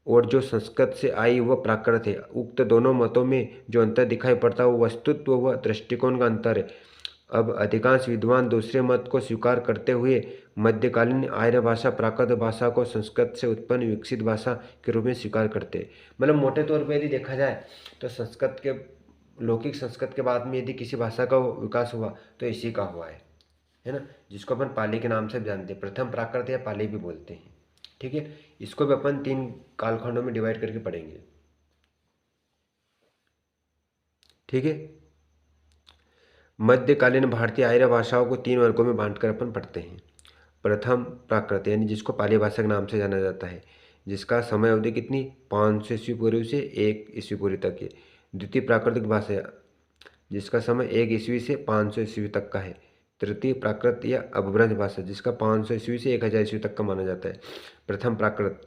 [SPEAKER 1] और जो संस्कृत से आई वह प्राकृत है। उक्त दोनों मतों में जो अंतर दिखाई पड़ता है वो वस्तुत्व व दृष्टिकोण का अंतर है। अब अधिकांश विद्वान दूसरे मत को स्वीकार करते हुए मध्यकालीन आर्य भाषा प्राकृत भाषा को संस्कृत से उत्पन्न विकसित भाषा के रूप में स्वीकार करते हैं। मतलब मोटे तौर पर यदि देखा जाए तो संस्कृत के लौकिक संस्कृत के बाद में यदि किसी भाषा का विकास हुआ तो इसी का हुआ है ना, जिसको अपन पाली के नाम से जानते हैं। प्रथम प्राकृत या पाली भी बोलते हैं। ठीक है, इसको भी अपन 3 कालखंडों में डिवाइड करके पढ़ेंगे। ठीक है, मध्यकालीन भारतीय आर्य भाषाओं को 3 वर्गों में बांटकर अपन पढ़ते हैं। प्रथम प्राकृत, यानी जिसको पाली भाषा के नाम से जाना जाता है, जिसका समय अवधि कितनी 500 ईस्वी पूर्व से 1 ईस्वी पूर्व तक है। द्वितीय प्राकृतिक भाषा, जिसका समय 1 ईस्वी से 500 ईस्वी तक का है। तृतीय प्राकृत या अपभ्रंश भाषा, जिसका 500 ईस्वी से 1000 ईस्वी तक का माना जाता है। प्रथम प्राकृत,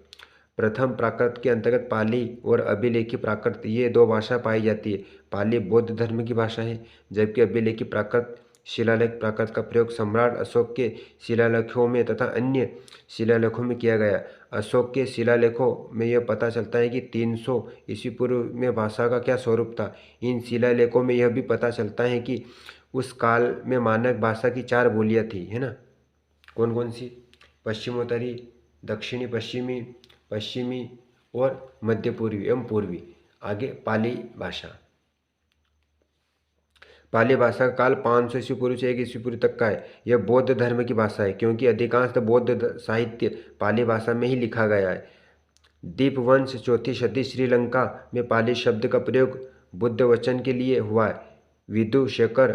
[SPEAKER 1] प्रथम प्राकृत के अंतर्गत पाली और अभिलेखी प्राकृत ये 2 भाषा पाई जाती है। पाली बौद्ध धर्म की भाषा है, जबकि अभिलेखी प्राकृत शिलालेख प्राकृत का प्रयोग सम्राट अशोक के शिलालेखों में तथा अन्य शिलालेखों में किया गया। अशोक के शिलालेखों में यह पता चलता है कि 300 ईस्वी पूर्व में भाषा का क्या स्वरूप था। इन शिलालेखों में यह भी पता चलता है कि उस काल में मानक भाषा की 4 बोलियाँ थी, है ना। कौन कौन सी? पश्चिमोत्तरी, दक्षिणी पश्चिमी, पश्चिमी और मध्य पूर्वी एवं पूर्वी। आगे पाली भाषा। पाली भाषा का काल 500 ईस्वी पूर्व से 1 ईस्वी पूर्व तक का है। यह बौद्ध धर्म की भाषा है, क्योंकि अधिकांश बौद्ध साहित्य पाली भाषा में ही लिखा गया है। दीपवंश 4वीं सदी श्रीलंका में पाली शब्द का प्रयोग बुद्ध वचन के लिए हुआ है। विदुशेखर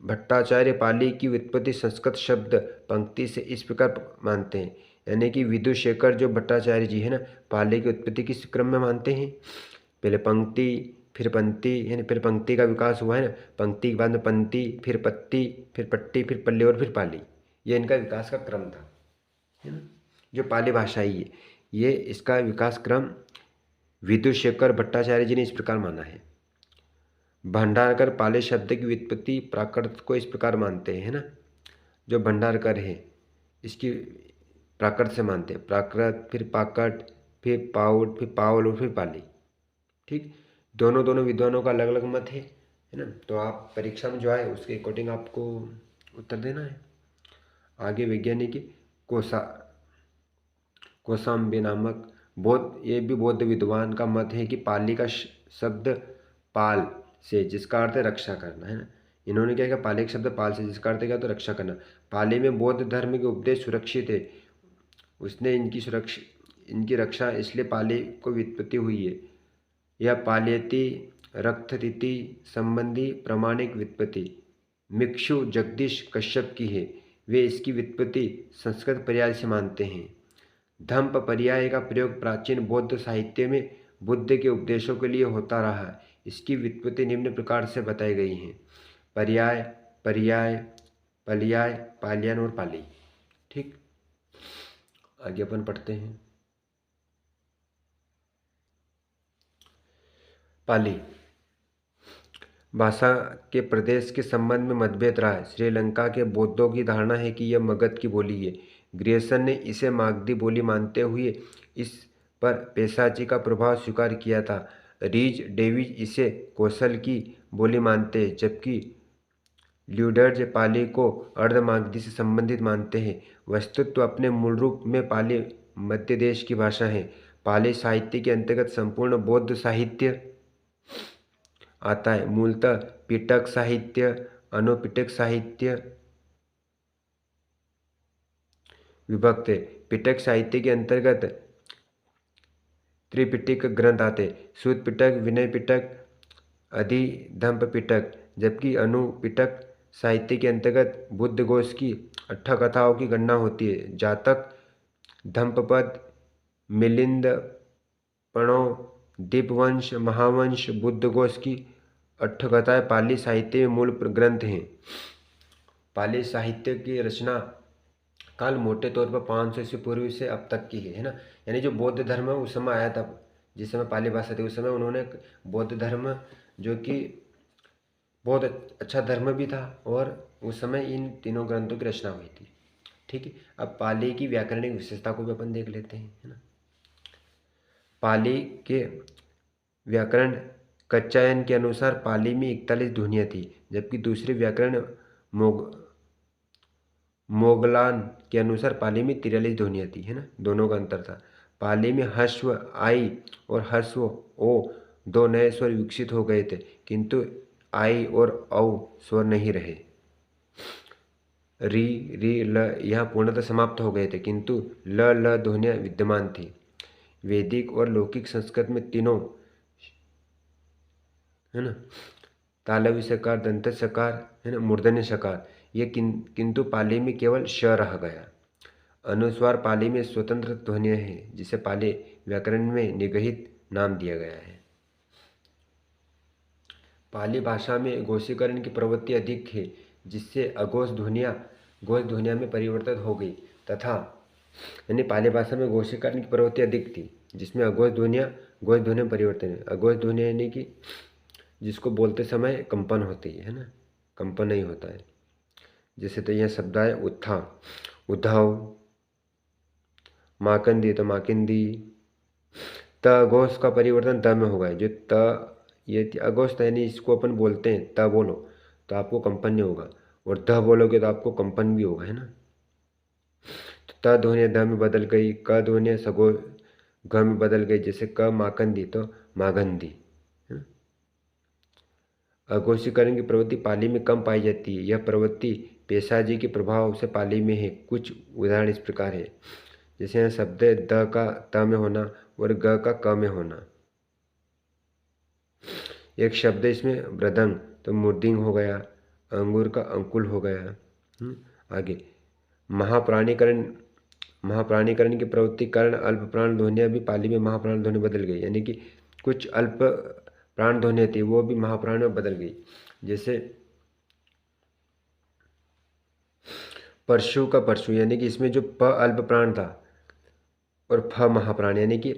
[SPEAKER 1] भट्टाचार्य पाली की व्युत्पत्ति संस्कृत शब्द पंक्ति से इस प्रकार मानते हैं, यानी कि विदुशेखर जो भट्टाचार्य जी है ना, पाली की उत्पत्ति किस क्रम में मानते हैं? पहले पंक्ति, फिर पंक्ति, यानी फिर पंक्ति का विकास हुआ है ना, पंक्ति के बाद में पंक्ति, फिर पत्ती, फिर पट्टी, फिर पल्ले और फिर पाली। ये इनका विकास का क्रम था, है ना। जो पाली भाषा ही है, ये इसका विकास क्रम विदुशेखर भट्टाचार्य जी ने इस प्रकार माना है। भंडारकर पाली शब्द की व्युत्पत्ति प्राकृत को इस प्रकार मानते हैं, है ना। जो भंडारकर है इसकी प्राकृत से मानते हैं, प्राकृत, फिर पाकट, फिर पाउट, फिर पावल और फिर पाली। ठीक, दोनों विद्वानों का अलग अलग मत है ना। तो आप परीक्षा में जो आए उसके अकॉर्डिंग आपको उत्तर देना है। आगे वैज्ञानिक कोसाम्बे नामक ये भी बौद्ध विद्वान का मत है कि पाली का शब्द पाल से, जिसका अर्थ है रक्षा करना, है ना। इन्होंने क्या कहा? पाली का शब्द पाल से, जिसका अर्थ है क्या? तो रक्षा करना। पाली में बौद्ध धर्म के उपदेश सुरक्षित है, उसने इनकी रक्षा, इसलिए पाली को व्युत्पत्ति हुई है। यह पाल्यति रक्तरीति संबंधी प्रामाणिक व्युत्पत्ति मिक्षु जगदीश कश्यप की है। वे इसकी व्युत्पत्ति संस्कृत पर्याय से मानते हैं। धम्प पर्याय का प्रयोग प्राचीन बौद्ध साहित्य में बुद्ध के उपदेशों के लिए होता रहा है। इसकी व्युत्पत्ति निम्न प्रकार से बताई गई है: पर्याय, पर्याय, पर्याय, पालियन और पाली। ठीक, आगे अपन पढ़ते हैं। पाली भाषा के प्रदेश के संबंध में मतभेद रहा है। श्रीलंका के बौद्धों की धारणा है कि यह मगध की बोली है। ग्रियर्सन ने इसे मागधी बोली मानते हुए इस पर पैशाची का प्रभाव स्वीकार किया था। रीज डेविज इसे कौशल की बोली मानते हैं, जबकि ल्यूडर्ज पाली को अर्धमागधी से संबंधित मानते हैं। वस्तुतः अपने मूल रूप में पाली मध्य देश की भाषा है। पाली साहित्य के अंतर्गत संपूर्ण बौद्ध साहित्य आता है। मूलतः पिटक साहित्य, अनुपिटक साहित्य विभक्त है। पिटक साहित्य के अंतर्गत त्रिपिटक ग्रंथ आते: सूत पिटक, विनय पिटक, अधिधम्म पिटक, जबकि अनुपिटक साहित्य के अंतर्गत बुद्ध घोष की 8 कथाओं की गणना होती है। जातक, धम्मपद, मिलिंद, प्रणव, दीपवंश, महावंश, बुद्ध घोष की 8 कथाएं पाली साहित्य में मूल ग्रंथ हैं। पाली साहित्य की रचना काल मोटे तौर पर 500 ईस्वी पूर्व से अब तक की है ना। यानी जो बौद्ध धर्म है उस समय आया था, जिस समय पाली भाषा थी उस समय उन्होंने बौद्ध धर्म, जो कि बहुत अच्छा धर्म भी था, और उस समय इन तीनों ग्रंथों की रचना हुई थी। ठीक है, अब पाली की व्याकरणिक विशेषता को भी अपन देख लेते हैं, है ना। पाली के व्याकरण कच्चायन के अनुसार पाली में 41 ध्वनियाँ थी, जबकि दूसरे व्याकरण मोगलान के अनुसार पाली में 43 ध्वनियाँ थी, है ना। दोनों का अंतर था। पाली में ह्रस्व आई और ह्रस्व ओ 2 नए स्वर विकसित हो गए थे, किंतु आई और औ स्वर नहीं रहे। री, री, ल यहाँ पूर्णतः समाप्त हो गए थे, किंतु ल, ल ध्वनियाँ विद्यमान थी। वैदिक और लौकिक संस्कृत में तीनों, है ना, तालव्य सकार, दंत सकार, है ना, मूर्धन्य सकार, ये किंतु पाली में केवल श रह गया। अनुस्वार पाली में स्वतंत्र ध्वनियाँ हैं, जिसे पाली व्याकरण में निगहित नाम दिया गया है। पाली भाषा में घोषीकरण की प्रवृत्ति अधिक है, जिससे अघोष ध्वनियाँ घोष ध्वनियाँ में परिवर्तित हो गई, तथा यानी पाली भाषा में घोषीकरण की प्रवृत्ति अधिक थी, जिसमें अघोष ध्वनियाँ घोष ध्वनि में परिवर्तन है। अघोष ध्वनियाँ यानी कि जिसको बोलते समय कंपन होती है ना, कंपन नहीं होता है। जैसे तो यह शब्द है उत्था, उद्धव, माकंदी तो माकिंदी। त अघोष का परिवर्तन त में होगा। जो त ये अघोष यानी इसको अपन बोलते हैं, त बोलो तो आपको कंपन नहीं होगा, और ध बोलोगे तो आपको कंपन भी होगा, है ना। तो त ध्वनि ध में बदल गई, क ध्वनि सगो घ में बदल गई, जैसे क माकंदी तो मागंदी। अघोषीकरण की प्रवृत्ति पाली में कम पाई जाती है। यह प्रवृत्ति पेशाजी के प्रभाव से पाली में है। कुछ उदाहरण इस प्रकार है, जैसे यहाँ शब्द द का त में होना और ग का क में होना। एक शब्द इसमें मृदंग तो मूर्धिंग हो गया, अंगूर का अंकुल हो गया। आगे महाप्राणीकरण की प्रवृत्ति कारण अल्प प्राण ध्वनियाँ भी पाली में महाप्राण ध्वनि बदल गई, यानी कि कुछ अल्प प्राण ध्वनि थी वो भी महाप्राण में बदल गई। जैसे परशु का परशु, यानी कि इसमें जो प अल्प प्राण था और फ महाप्राण, यानी कि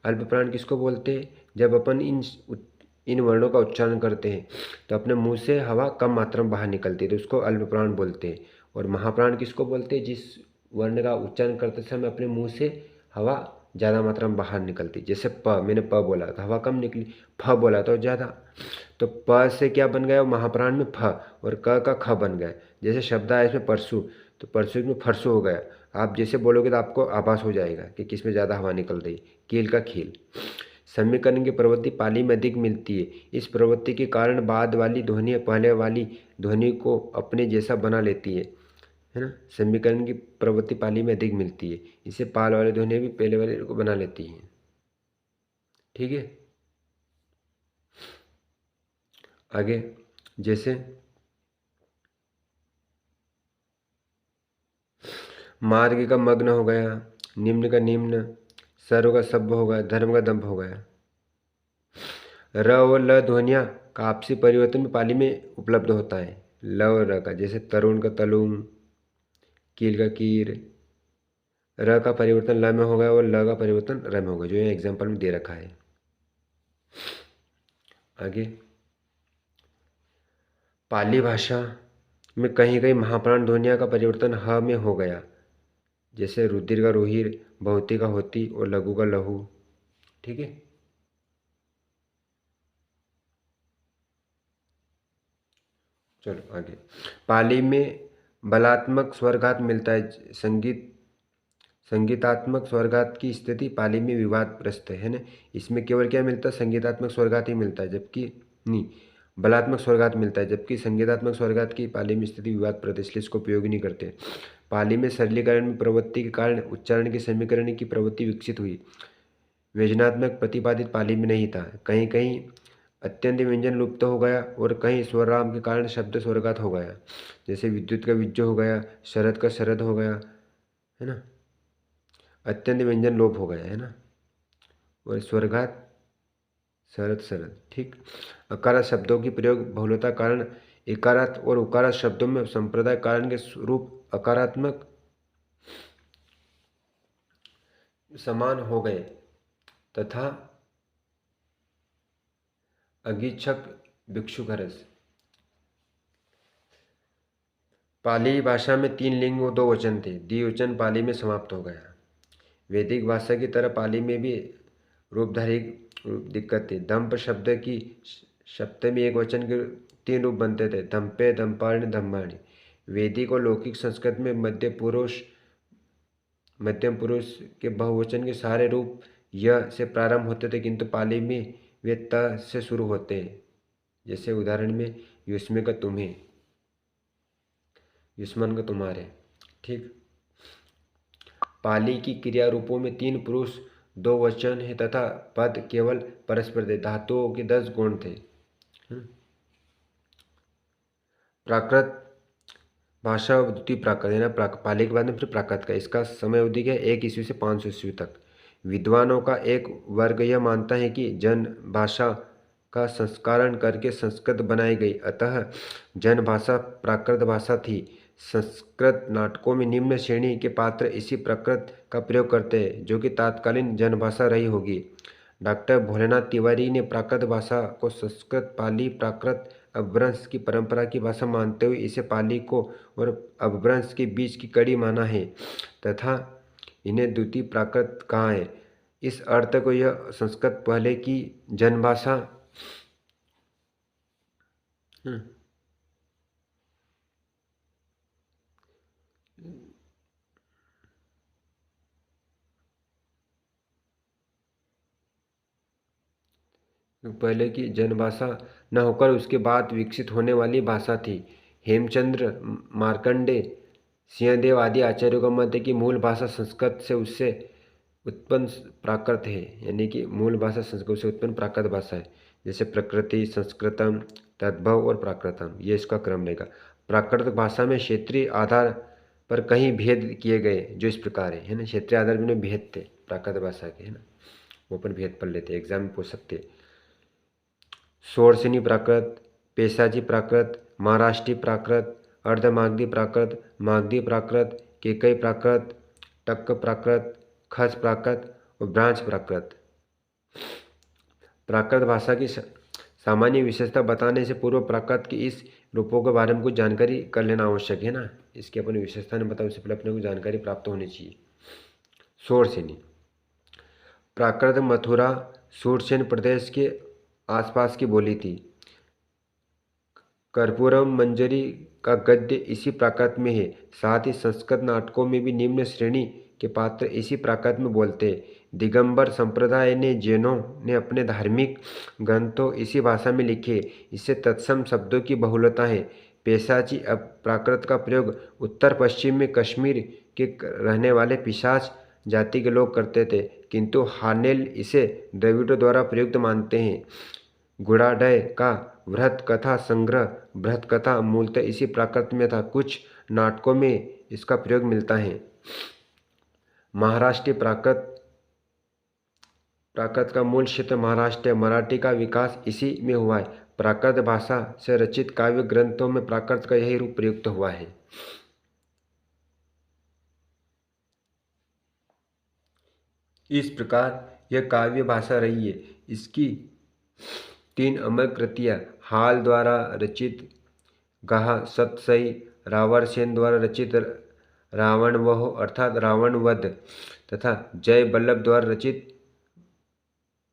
[SPEAKER 1] अल्प प्राण किसको बोलते हैं, जब अपन इन वर्णों का उच्चारण करते हैं तो अपने मुंह से हवा कम मात्रा में बाहर निकलती है, तो उसको अल्प प्राण बोलते हैं। और महाप्राण किसको बोलते हैं, जिस वर्ण का उच्चारण करते समय अपने मुंह से हवा ज़्यादा मात्रा में बाहर निकलती। जैसे प, मैंने प बोला तो हवा कम निकली, फ बोला तो ज़्यादा, तो प से क्या बन गया, महाप्राण में फ, और क का ख बन गया। जैसे शब्द आया इसमें परसु, तो परसु में फरसु हो गया। आप जैसे बोलोगे तो आपको आभास हो जाएगा कि किस में ज़्यादा हवा निकल रही। कील का खील। समीकरण की प्रवृत्ति पाली में अधिक मिलती है। इस प्रवृत्ति के कारण बाद वाली ध्वनि पहले वाली ध्वनि को अपने जैसा बना लेती है ना। समीकरण की प्रवृत्ति पाली में अधिक मिलती है, इसे पाल वाली ध्वनि भी पहले वाले को बना लेती है। ठीक है, आगे जैसे मार्ग का मग्न हो गया, निम्न का निम्न, सर्व का सभ्य हो गया, धर्म का दंभ हो गया। र और ल ध्वनियाँ का आपसी परिवर्तन भी पाली में उपलब्ध होता है। ल और र का, जैसे तरुण का तलुम, कील का कीर। र का परिवर्तन ल में हो गया और ल का परिवर्तन र में हो गया, जो ये एग्जाम्पल में दे रखा है। आगे पाली भाषा में कहीं कहीं महाप्राण ध्वनिया का परिवर्तन ह में हो गया, जैसे रुधिर का रुहिर, बहुती का होती और लघु का लहू। ठीक है, चलो आगे। पाली में बलात्मक स्वरघात मिलता है। संगीतात्मक स्वरघात की स्थिति पाली में विवादग्रस्त है ना। इसमें केवल क्या मिलता है, संगीतात्मक स्वरघात ही मिलता है, जबकि नहीं, बलात्मक स्वरघात मिलता है, जबकि संगीतात्मक स्वरघात की पाली में स्थिति विवादग्रस्त, इसलिए इसको उपयोग नहीं करते। पाली में सरलीकरण में प्रवृत्ति के कारण उच्चारण के समीकरण की प्रवृत्ति विकसित हुई। व्यंजनात्मक प्रतिपादित पाली में नहीं था। कहीं कहीं अत्यंत व्यंजन लुप्त हो गया और कहीं स्वरराम के कारण शब्द स्वर्गात हो गया। जैसे विद्युत का विज्जो हो गया, शरद का शरद हो गया, है ना। अत्यंत व्यंजन लोप हो गया, है ना। और स्वर्गात शरद शरद, ठीक। अकारात शब्दों की प्रयोग बहुलता कारण इकारात और उकारात शब्दों में संप्रदाय कारण के रूप अकारात्मक समान हो गए तथा अगीछक भिक्षुकरस। पाली भाषा में 3 लिंग और 2 वचन थे, द्विवचन पाली में समाप्त हो गया। वैदिक भाषा की तरह पाली में भी रूपधारी दिक्कत थी। दंप शब्द की सप्तमी एक वचन के 3 रूप बनते थे, दंपे, दंपाणी, धम्माणी। वैदिक और लौकिक संस्कृत में मध्यम पुरुष के बहुवचन के सारे रूप य से प्रारंभ होते थे, किंतु पाली में वे त से शुरू होते हैं। जैसे उदाहरण में युष्म का तुम्हें, युष्मन का तुम्हारे, ठीक। पाली की क्रिया रूपों में 3 पुरुष 2 वचन है तथा पद केवल परस्पर थे। धातुओं के 10 गुण थे। प्राकृत भाषा द्वितीय प्राकृत, है ना। पाली के बाद में फिर प्राकृत का, इसका समय अवधि है 1 ईस्वी से 500 ईस्वी तक। विद्वानों का एक वर्ग यह मानता है कि जन भाषा का संस्करण करके संस्कृत बनाई गई, अतः जन भाषा प्राकृत भाषा थी। संस्कृत नाटकों में निम्न श्रेणी के पात्र इसी प्राकृत का प्रयोग करते हैं, जो कि तत्कालीन जनभाषा रही होगी। डॉक्टर भोलेनाथ तिवारी ने प्राकृत भाषा को संस्कृत, पाली, प्राकृत, अपभ्रंश की परंपरा की भाषा मानते हुए इसे पाली को और अपभ्रंश के बीच की कड़ी माना है तथा इन्हें द्वितीय प्राकृत कहा है। इस अर्थ को यह संस्कृत पहले की जनभाषा पहले की जनभाषा न होकर उसके बाद विकसित होने वाली भाषा थी। हेमचंद्र, मार्कंडे, सिंहदेव आदि आचार्यों का मत है कि मूल भाषा संस्कृत से उससे उत्पन्न प्राकृत है, यानी कि मूल भाषा संस्कृत से उत्पन्न प्राकृत भाषा है। जैसे प्रकृति, संस्कृतम, तद्भव और प्राकृतम, ये इसका क्रम रहेगा। प्राकृत भाषा में क्षेत्रीय आधार पर कई भेद किए गए जो इस प्रकार है ना। क्षेत्रीय आधार में भेद थे प्राकृत भाषा के, है ना, वो पर भेद पढ़ लेते, एग्जाम में पूछ सकते। शोरसेनी प्राकृत, पेशाची प्राकृत, महाराष्ट्री प्राकृत, अर्धमागधी प्राकृत, मागधी प्राकृत, केकई प्राकृत, टक्क प्राकृत, खच प्राकृत और ब्रांच प्राकृत। प्राकृत भाषा की सामान्य विशेषता बताने से पूर्व प्राकृत के इस रूपों के बारे में कुछ जानकारी कर लेना आवश्यक है ना। इसकी अपनी विशेषता ने बताओ, उससे पहले अपने को जानकारी प्राप्त होनी चाहिए। शोरसेनी प्राकृत मथुरा शूरसेन प्रदेश के आसपास की बोली थी। कर्पूरम मंजरी का गद्य इसी प्राकृत में है। साथ ही संस्कृत नाटकों में भी निम्न श्रेणी के पात्र इसी प्राकृत में बोलते हैं। दिगंबर संप्रदाय ने जैनों ने अपने धार्मिक ग्रंथों इसी भाषा में लिखे। इससे तत्सम शब्दों की बहुलता है। पेशाची अब प्राकृत का प्रयोग उत्तर पश्चिम में कश्मीर के रहने वाले पिशाच जाति के लोग करते थे, किंतु हानेल इसे द्रविड़ों द्वारा प्रयुक्त मानते हैं। गुड़ाढय का बृहत कथा संग्रह बृहत कथा मूलतः इसी प्राकृत में था। कुछ नाटकों में इसका प्रयोग मिलता है। महाराष्ट्रीय प्राकृत का मूल क्षेत्र महाराष्ट्र है। मराठी का विकास इसी में हुआ है। प्राकृत भाषा से रचित काव्य ग्रंथों में प्राकृत का यही रूप प्रयुक्त हुआ है। इस प्रकार यह काव्य भाषा रही है। इसकी 3 अमर कृतियाँ हाल द्वारा रचित गाह सतसई, रावरसेन द्वारा रचित रावणवह अर्थात रावणवध तथा जय वल्लभ द्वारा रचित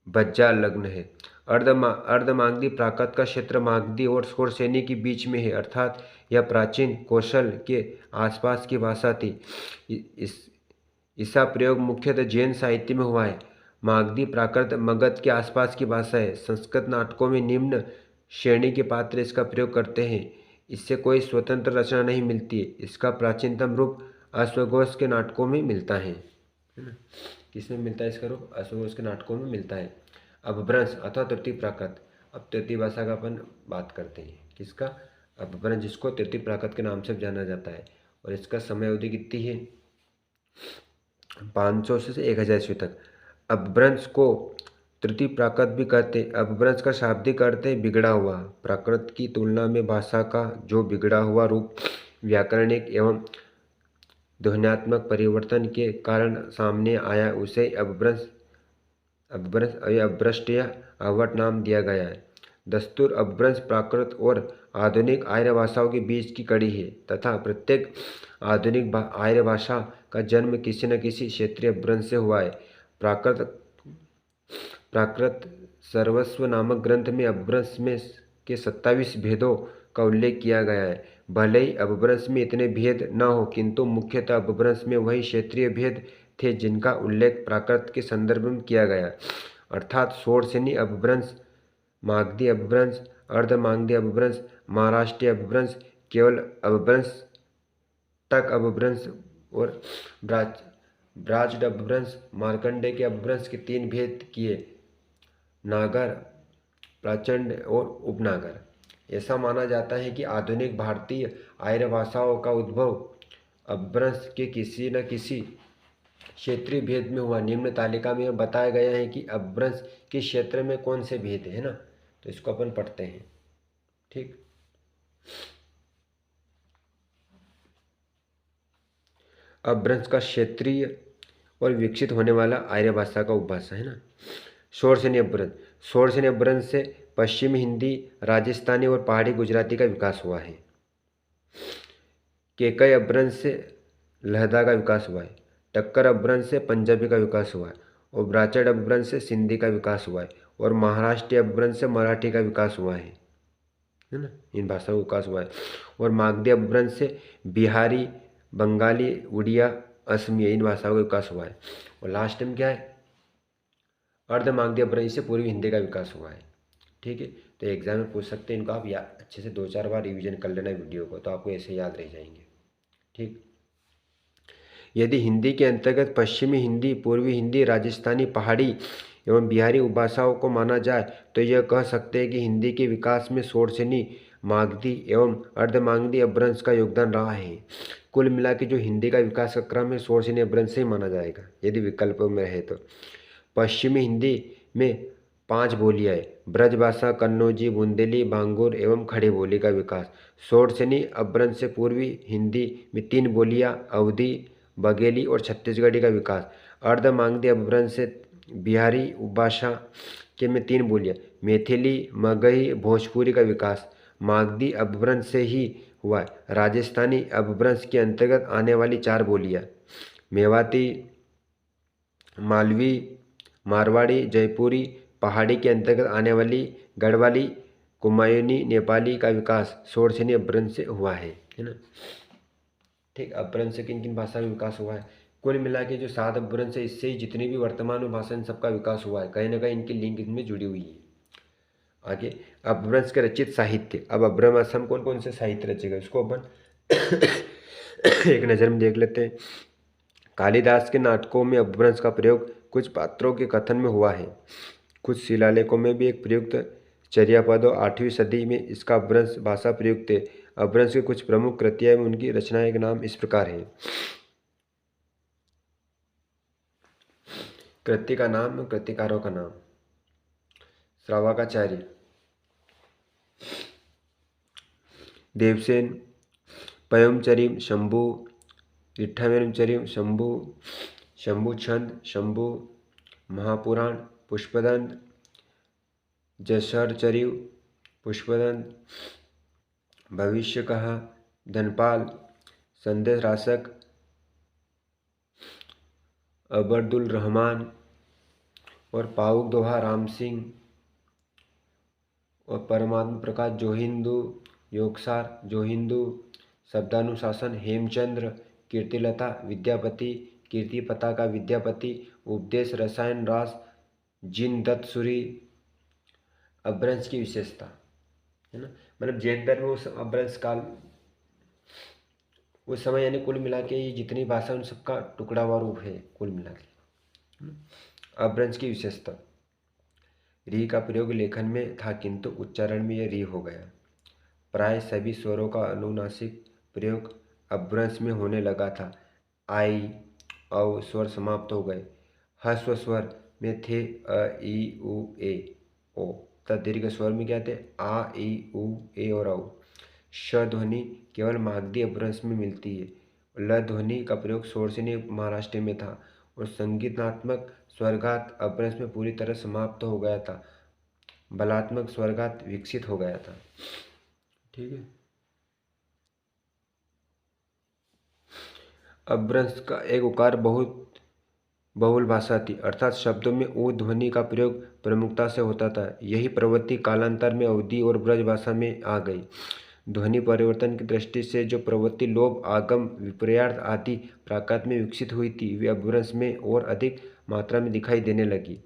[SPEAKER 1] बज्जा लग्न है। अर्धमागधी प्राकृत का क्षेत्र मागधी और शोरसेनी के बीच में है, अर्थात यह प्राचीन कौशल के आसपास की भाषा थी। इसका प्रयोग मुख्यतः जैन साहित्य में हुआ है। मागधी प्राकृत मगध के आसपास की भाषा है। संस्कृत नाटकों में निम्न श्रेणी के पात्र इसका प्रयोग करते हैं। इससे कोई स्वतंत्र रचना नहीं मिलती। इसका प्राचीनतम रूप अश्वघोष के नाटकों में मिलता है ना। किसमें मिलता है इसका रूप? अश्वघोष के नाटकों में मिलता है। अपभ्रंश अथवा तृतीय प्राकृत। अब तृतीय भाषा का अपन बात करते हैं, किसका? अपभ्रंश, जिसको तृतीय प्राकृत के नाम से जाना जाता है। और इसका समय अवधि कितनी है? 500 से 1000 ईस्वी तक। अपभ्रंश को तृतीय प्राकृत भी कहते हैं। अपभ्रंश का शाब्दिक अर्थ है बिगड़ा हुआ। प्राकृत की तुलना में भाषा का जो बिगड़ा हुआ रूप व्याकरणिक एवं ध्वन्यात्मक परिवर्तन के कारण सामने आया, उसे अपभ्रंश अपभ्रष्ट या अवट नाम दिया गया है। दस्तूर अपभ्रंश प्राकृत और आधुनिक आर्य भाषाओं के बीच की कड़ी है तथा प्रत्येक आधुनिक आर्य भाषा का जन्म किसी न किसी क्षेत्रीय अपभ्रंश से हुआ है। प्राकृत सर्वस्व नामक ग्रंथ में अपभ्रंश में के 27 भेदों का उल्लेख किया गया है। भले ही अपभ्रंश में इतने भेद न हो, किंतु मुख्यतः अपभ्रंश में वही क्षेत्रीय भेद थे जिनका उल्लेख प्राकृत के संदर्भ में किया गया, अर्थात षोडशनी अपभ्रंश, मागधी अपभ्रंश, अर्धमागधी अपभ्रंश, महाराष्ट्रीय अपभ्रंश, केवल अपभ्रंश, टक अपभ्रंश और ब्राज अपभ्रंश। मार्कंडेय के अपभ्रंश के 3 भेद किए, नागर, प्रचंड और उपनागर। ऐसा माना जाता है कि आधुनिक भारतीय आर्य भाषाओं का उद्भव अपभ्रंश के किसी न किसी क्षेत्रीय भेद में हुआ। निम्न तालिका में बताया गया है कि अपभ्रंश किस क्षेत्र में कौन से भेद है ना, तो इसको अपन पढ़ते हैं। ठीक, अपभ्रंश का क्षेत्रीय और विकसित होने वाला आर्य भाषा का उपभाषा है ना। षोडशनी अपभ्रंश, षोडशनी अपभ्रंश से पश्चिमी हिंदी, राजस्थानी और पहाड़ी गुजराती का विकास हुआ है। केकई अपभ्रंश से लहदा का विकास हुआ है। टक्कर अपभ्रंश से पंजाबी का विकास हुआ है और ब्राचड़ अपभ्रंश से सिंधी का विकास हुआ है और महाराष्ट्रीय अपभ्रंश से मराठी का विकास हुआ है ना, इन भाषाओं का विकास हुआ है। और मागधी अपभ्रंश से बिहारी, बंगाली, उड़िया, असमिया, इन भाषाओं का विकास हुआ है। और लास्ट में क्या है? अर्धमागधी अपभ्रंश से पूर्वी हिंदी का विकास हुआ है। ठीक है, तो एग्जाम में पूछ सकते हैं इनको, आप या अच्छे से 2-4 बार रिवीजन कर लेना वीडियो को, तो आपको ऐसे याद रह जाएंगे। ठीक, यदि हिंदी के अंतर्गत पश्चिमी हिंदी, पूर्वी हिंदी, राजस्थानी, पहाड़ी एवं बिहारी उपभाषाओं को माना जाए तो यह कह सकते हैं कि हिंदी के विकास में षोडशनी, मागधी एवं अर्धमागधी अपभ्रंश का योगदान रहा है। कुल मिला के जो हिंदी का विकास का क्रम है षोडशनी अपभ्रंश से ही माना जाएगा यदि विकल्पों में रहे तो। पश्चिमी हिंदी में 5 बोलियाँ है, ब्रजभाषा, कन्नौजी, बुंदेली, भांगुर एवं खड़ी बोली का विकास। षोडशनी अपभ्रंश से पूर्वी हिंदी में 3 बोलियाँ, अवधी, बघेली और छत्तीसगढ़ी का विकास। अर्धमागधी अपभ्रंश से बिहारी उपभाषा के में 3 बोलियाँ, मैथिली, मगही, भोजपुरी का विकास। मागधी अपभ्रंश से ही हुआ है। राजस्थानी अपभ्रंश के अंतर्गत आने वाली 4 बोलियाँ, मेवाती, मालवी, मारवाड़ी, जयपुरी, पहाड़ी के अंतर्गत आने वाली गढ़वाली, कुमायूनी, नेपाली का विकास षोडशनी अपभ्रंश से हुआ है ना। ठीक, अपभ्रंश से किन किन भाषा का विकास हुआ है? कुल मिला के जो 7 अपभ्रंश है, इससे ही जितनी भी वर्तमान में भाषा, इन सबका विकास हुआ है, कहीं ना कहीं इनकी लिंक इनमें जुड़ी हुई है। आगे, अपभ्रंश के रचित साहित्य। अब अपभ्रंश हम कौन कौन से साहित्य रचेगा इसको अपन एक नज़र में देख लेते हैं। कालिदास के नाटकों में अपभ्रंश का प्रयोग कुछ पात्रों के कथन में हुआ है। कुछ शिलालेखों में भी एक प्रयुक्त चर्यापद और 8वीं सदी में इसका अपभ्रंश भाषा प्रयुक्त है। अपभ्रंश के कुछ प्रमुख कृतियाँ एवं उनकी रचनाएं के नाम इस प्रकार हैं। कृति का नाम, कृतिकारों का नाम: श्रावकाचार्य, देवसेन, पयमचरिम शंभु, विठ्ठवेमचरिम शंभु, शंभुछंद, शंभु, महापुराण, पुष्पदंत, जशरचरिव, पुष्पदंत, भविष्य कहा, धनपाल, संदेश रासक, अबदुल रहमान और पाउक दोहा राम सिंह और परमात्मा प्रकाश जोहिंदू, योगसार जोहिंदू, शब्दानुशासन हेमचंद्र, कीर्तिलता विद्यापति, कीर्ति पताका विद्यापति, उपदेश रसायन रास जिन दत्तसूरी। अपभ्रंश की विशेषता है ना, मतलब जैन धर्म उस अपभ्रंश काल उस समय यानी कुल मिला के ये जितनी भाषा उन सबका टुकड़ा हुआ रूप है कुल मिला के। अपभ्रंश की विशेषता: री का प्रयोग लेखन में था किंतु उच्चारण में यह री हो गया। प्राय सभी स्वरों का अनुनासिक प्रयोग अपभ्रंश में होने लगा था। आई औ स्वर समाप्त हो गए। ह्रस्व स्वर में थे अ ई उ ए ओ, तथा दीर्घ स्वर में क्या थे आ ई उ ए और औ। श ध्वनि केवल मागधी अपभ्रंश में मिलती है। ल ध्वनि का प्रयोग शोरसेनी महाराष्ट्र में था और संगीतात्मक स्वरघात अपभ्रंश में पूरी तरह समाप्त हो गया था। बलात्मक स्वरघात विकसित हो गया था। ठीक है। अपभ्रंश का एक उकार बहुत बहुल भाषा थी, अर्थात शब्दों में ऊ ध्वनि का प्रयोग प्रमुखता से होता था। यही प्रवृत्ति कालांतर में अवधी और ब्रज भाषा में आ गई। ध्वनि परिवर्तन की दृष्टि से जो प्रवृत्ति लोभ, आगम, विपर्यार्थ आदि प्राकृत में विकसित हुई थी, वे अपभ्रंश में और अधिक मात्रा में दिखाई देने लगी।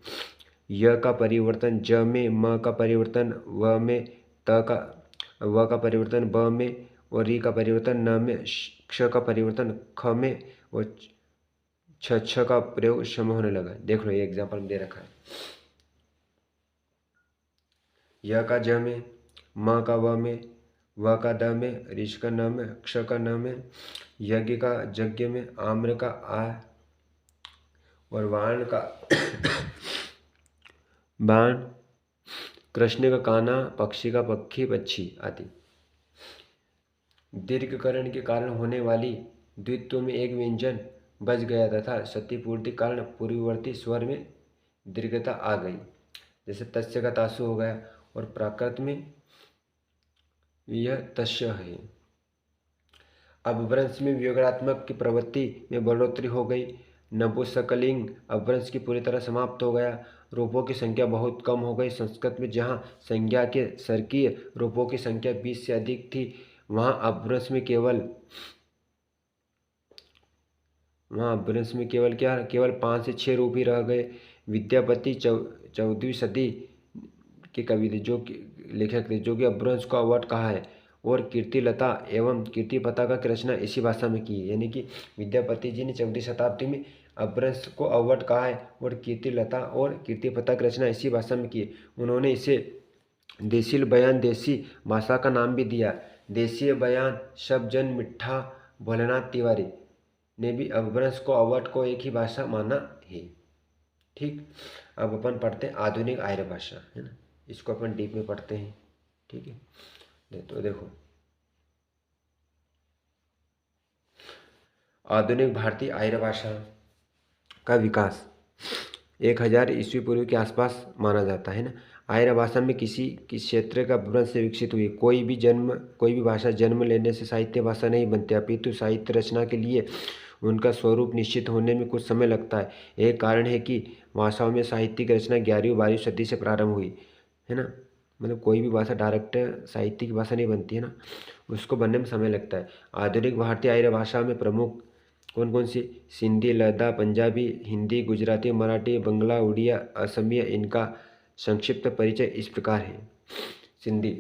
[SPEAKER 1] य का परिवर्तन ज में, म का परिवर्तन व में, व का परिवर्तन ब में और री का परिवर्तन न में, क्ष का परिवर्तन ख में और छ का प्रयोग श में होने लगा। देख लो, ये एग्जाम्पल दे रखा है। य का ज में, म का व में, व का द में, ऋष का न में, क्ष का न में, यज्ञ का यज्ञ में, आम्र का आ और वाण का बाण, कृष्ण का काना, पक्षी का पक्षी, पक्षी आदि। दीर्घकरण के कारण होने वाली द्वित्व में एक व्यंजन बच गया तथा क्षतिपूर्ति कारण पूर्ववर्ती स्वर में दीर्घता आ गई। जैसे तस्य का तासु हो गया और प्राकृत में यह तस्य है। अपभ्रंश में वियोगात्मक की प्रवृत्ति में बढ़ोतरी हो गई। नपुंसकलिंग अपभ्रंश की पूरी तरह समाप्त हो गया। रूपों की संख्या बहुत कम हो गई। संस्कृत में जहाँ संज्ञा के स्वरकीय रूपों की संख्या 20 से अधिक थी, वहाँ अपभ्रंश में केवल 5 से 6 रूप ही रह गए। विद्यापति 14वीं सदी के कवि थे, लेखक थे, जो कि अपभ्रंश को अवट कहा है और कीर्तिलता एवं कीर्ति पताका की रचना इसी भाषा में की है। यानी कि विद्यापति जी ने 14वीं शताब्दी में अपभ्रंश को अवट कहा है और कीर्तिलता और कीर्ति पताका की रचना इसी भाषा में की है। उन्होंने इसे देसील बयान, देसी भाषा का नाम भी दिया। देसीय बयान शब्द जन मिठा भोलेनाथ तिवारी ने भी अपभ्रंश को अवट को एक ही भाषा माना है। ठीक, अब अपन पढ़ते हैं आधुनिक आर्य भाषा, है ना। इसको अपन डीप में पढ़ते हैं। ठीक है, तो देखो, आधुनिक भारतीय आर्य भाषा का विकास 1000 ईस्वी पूर्व के आसपास माना जाता है ना। आर्य भाषा में किसी क्षेत्र का अपभ्रंश से विकसित हुई। कोई भी भाषा जन्म लेने से साहित्य भाषा नहीं बनती, अपितु साहित्य रचना के लिए उनका स्वरूप निश्चित होने में कुछ समय लगता है। एक कारण है कि भाषाओं में साहित्य की रचना 11वीं 12वीं सदी से प्रारंभ हुई, है ना। मतलब कोई भी भाषा डायरेक्ट साहित्य की भाषा नहीं बनती है ना, उसको बनने में समय लगता है। आधुनिक भारतीय आर्य भाषा में प्रमुख कौन कौन सी? सिंधी, लद्दा, पंजाबी, हिंदी, गुजराती, मराठी, बंगला, उड़िया, असमिया। इनका संक्षिप्त परिचय इस प्रकार है। सिंधी,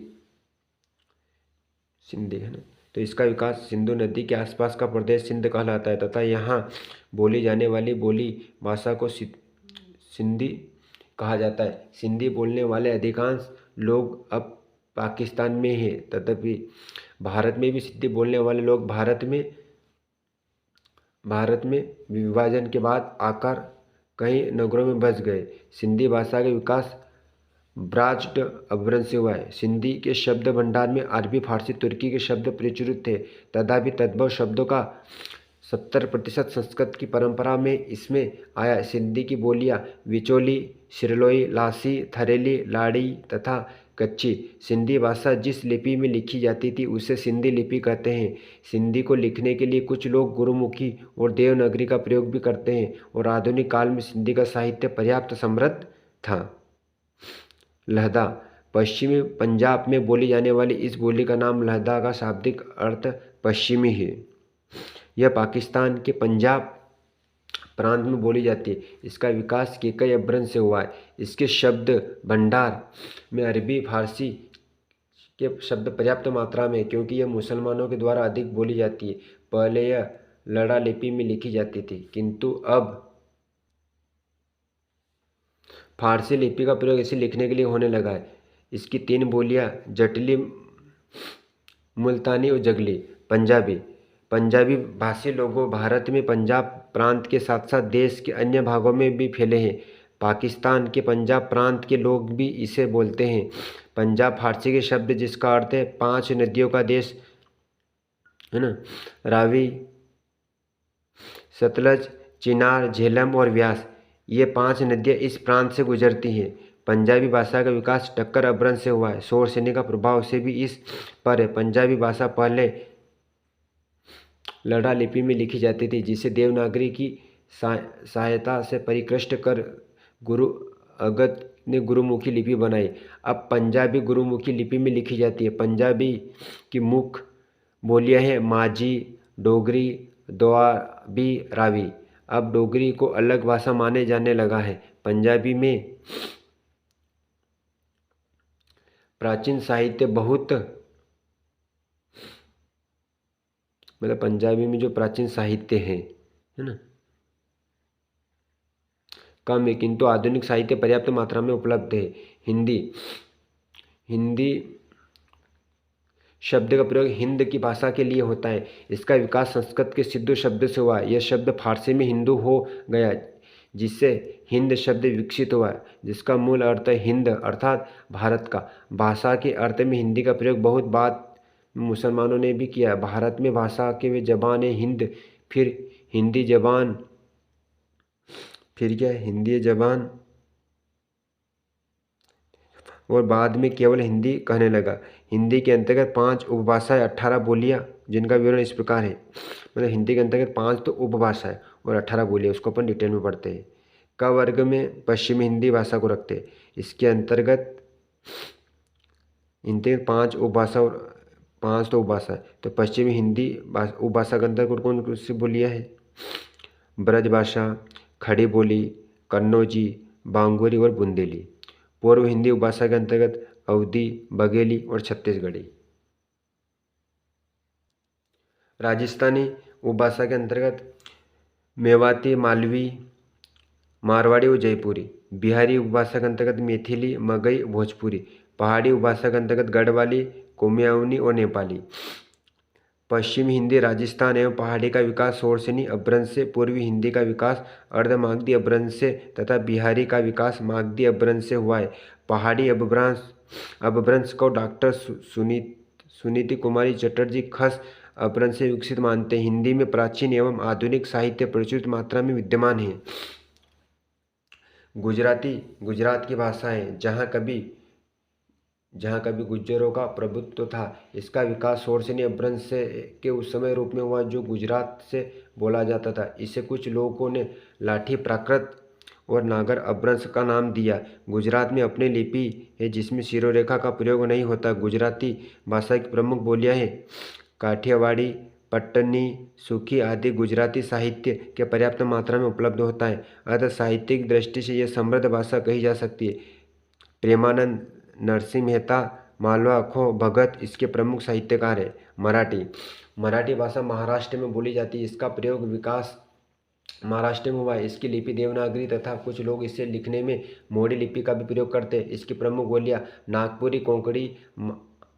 [SPEAKER 1] है ना। तो इसका विकास सिंधु नदी के आसपास का प्रदेश सिंध कहलाता है तथा यहाँ बोली जाने वाली बोली भाषा को सिंधी कहा जाता है। सिंधी बोलने वाले अधिकांश लोग अब पाकिस्तान में हैं, तथापि भारत में भी सिंधी बोलने वाले लोग भारत में विभाजन के बाद आकर कई नगरों में बस गए। सिंधी भाषा का विकास ब्राज्ड अपभ्रंश से हुआ है। सिंधी के शब्द भंडार में अरबी, फारसी, तुर्की के शब्द प्रचुरित थे, तथापि तद्भव शब्दों का 70% संस्कृत की परंपरा में इसमें आया। सिंधी की बोलियाँ विचोली, सिरलोई, लासी, थरेली, लाड़ी तथा कच्ची। सिंधी भाषा जिस लिपि में लिखी जाती थी उसे सिंधी लिपि कहते हैं। सिंधी को लिखने के लिए कुछ लोग गुरुमुखी और देवनागरी का प्रयोग भी करते हैं और आधुनिक काल में सिंधी का साहित्य पर्याप्त समृद्ध था। लहदा, पश्चिमी पंजाब में बोली जाने वाली इस बोली का नाम लहदा का शाब्दिक अर्थ पश्चिमी है। यह पाकिस्तान के पंजाब प्रांत में बोली जाती है। इसका विकास केकई अपभ्रंश से हुआ है। इसके शब्द भंडार में अरबी, फारसी के शब्द पर्याप्त मात्रा में है, क्योंकि यह मुसलमानों के द्वारा अधिक बोली जाती है। पहले यह लड़ा लिपि में लिखी जाती थी, किंतु अब फारसी लिपि का प्रयोग इसे लिखने के लिए होने लगा है। इसकी 3 बोलियां जटिली, मुल्तानी और जंगली। पंजाबी। पंजाबी भाषी लोगों भारत में पंजाब प्रांत के साथ साथ देश के अन्य भागों में भी फैले हैं। पाकिस्तान के पंजाब प्रांत के लोग भी इसे बोलते हैं। पंजाब फारसी के शब्द जिसका अर्थ है 5 नदियों का देश, है ना। रावी, सतलज, चिनार, झेलम और व्यास, ये 5 नदियाँ इस प्रांत से गुजरती हैं। पंजाबी भाषा का विकास टक्कर अपभ्रंश से हुआ है। शोर सेनी का प्रभाव से भी इस पर है। पंजाबी भाषा पहले लड़ा लिपि में लिखी जाती थी, जिसे देवनागरी की सहायता से परिष्कृत कर गुरु अंगद ने गुरुमुखी लिपि बनाई। अब पंजाबी गुरुमुखी लिपि में लिखी जाती है। पंजाबी की मुख्य बोलियां हैं माझी, डोगरी, दोआबी, रावी। अब डोगरी को अलग भाषा माने जाने लगा है। पंजाबी में प्राचीन साहित्य बहुत, मतलब पंजाबी में जो प्राचीन साहित्य है ना, कम है, किंतु आधुनिक साहित्य पर्याप्त मात्रा में उपलब्ध है। हिंदी। हिंदी शब्द का प्रयोग हिंद की भाषा के लिए होता है। इसका विकास संस्कृत के सिद्धू शब्द से हुआ। यह शब्द फारसी में हिंदू हो गया, जिससे हिंद शब्द विकसित हुआ, जिसका मूल अर्थ है हिंद अर्थात भारत का। भाषा के अर्थ में हिंदी का प्रयोग बहुत बाद मुसलमानों ने भी किया। भारत में भाषा के वे जबान है हिंद, फिर हिंदी जबान, फिर क्या है हिंदी जबान, और बाद में केवल हिंदी कहने लगा। हिंदी के अंतर्गत 5 उपभाषाएं, 18 बोलियां, जिनका विवरण इस प्रकार है। मतलब हिंदी के अंतर्गत 5 तो उपभाषाएं और 18 बोलियां, उसको अपन डिटेल में पढ़ते हैं। क वर्ग में पश्चिमी हिंदी भाषा को रखते हैं। इसके अंतर्गत हिंदी 5 उपभाषा और 5 तो उपभाषा है। तो पश्चिमी हिंदी उपभाषा के अंतर्गत कौन कौन सी बोलियाँ हैं? ब्रज भाषा, खड़ी बोली, कन्नौजी, बांगुरी और बुंदेली। पूर्व हिंदी उपभाषा के अंतर्गत अवधी, बघेली और छत्तीसगढ़ी। राजस्थानी उपभाषा के अंतर्गत मेवाती, मालवी, मारवाड़ी और जयपुरी। बिहारी उपभाषा के अंतर्गत मैथिली, मगही, भोजपुरी। पहाड़ी उपभाषा के अंतर्गत गढ़वाली, कुमाऊनी और नेपाली। पश्चिमी हिंदी राजस्थान एवं पहाड़ी का विकास शोरसेनी अपभ्रंश से, पूर्वी हिंदी का विकास अर्धमागधी अपभ्रंश से तथा बिहारी का विकास मागधी अपभ्रंश से हुआ है। पहाड़ी अपभ्रंश को डॉक्टर सुनीति कुमारी चटर्जी खस अपभ्रंश से विकसित मानते हैं। हिंदी में प्राचीन एवं आधुनिक साहित्य प्रचुर मात्रा में विद्यमान है। गुजराती गुजरात की भाषा है, जहाँ कभी गुज्जरों का प्रभुत्व था। इसका विकास शोरसेनी अपभ्रंश से के उस समय रूप में हुआ जो गुजरात से बोला जाता था। इसे कुछ लोगों ने लाठी प्राकृत और नागर अपभ्रंश का नाम दिया। गुजरात में अपनी लिपि है जिसमें शिरोरेखा का प्रयोग नहीं होता। गुजराती भाषा की प्रमुख बोलियां हैं काठियावाड़ी, पट्टनी, सुखी आदि। गुजराती साहित्य के पर्याप्त मात्रा में उपलब्ध होता है, अतः साहित्यिक दृष्टि से यह समृद्ध भाषा कही जा सकती है। प्रेमानंद, नरसिंह मेहता, मालवा, खो, भगत इसके प्रमुख साहित्यकार हैं। मराठी भाषा महाराष्ट्र में बोली जाती है। इसका प्रयोग विकास महाराष्ट्र में हुआ है। इसकी लिपि देवनागरी तथा कुछ लोग इसे लिखने में मोड़ी लिपि का भी प्रयोग करते हैं। इसकी प्रमुख बोलियां नागपुरी, कोंकणी,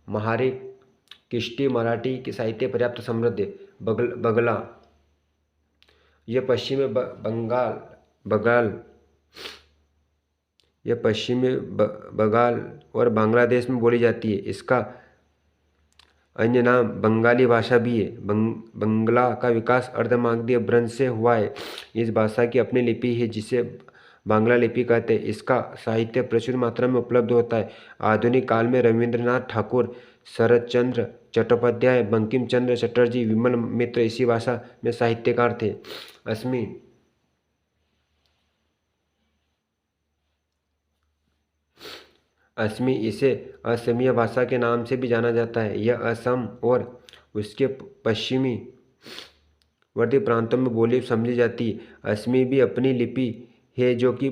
[SPEAKER 1] महारी, किश्ती। मराठी की साहित्य पर्याप्त समृद्ध है। बगला यह पश्चिमी बंगाल और बांग्लादेश में बोली जाती है। इसका अन्य नाम बंगाली भाषा भी है। बंगला का विकास अर्धमागधी अपभ्रंश से हुआ है। इस भाषा की अपनी लिपि है जिसे बांग्ला लिपि कहते हैं। इसका साहित्य प्रचुर मात्रा में उपलब्ध होता है। आधुनिक काल में रविंद्रनाथ ठाकुर, शरतचंद्र चट्टोपाध्याय, बंकिम चंद्र चटर्जी, विमल मित्र इसी भाषा में साहित्यकार थे। असमी इसे असमिया भाषा के नाम से भी जाना जाता है। यह असम और उसके पश्चिमी वर्ती प्रांतों में बोली समझी जाती है। असमी भी अपनी लिपि है जो कि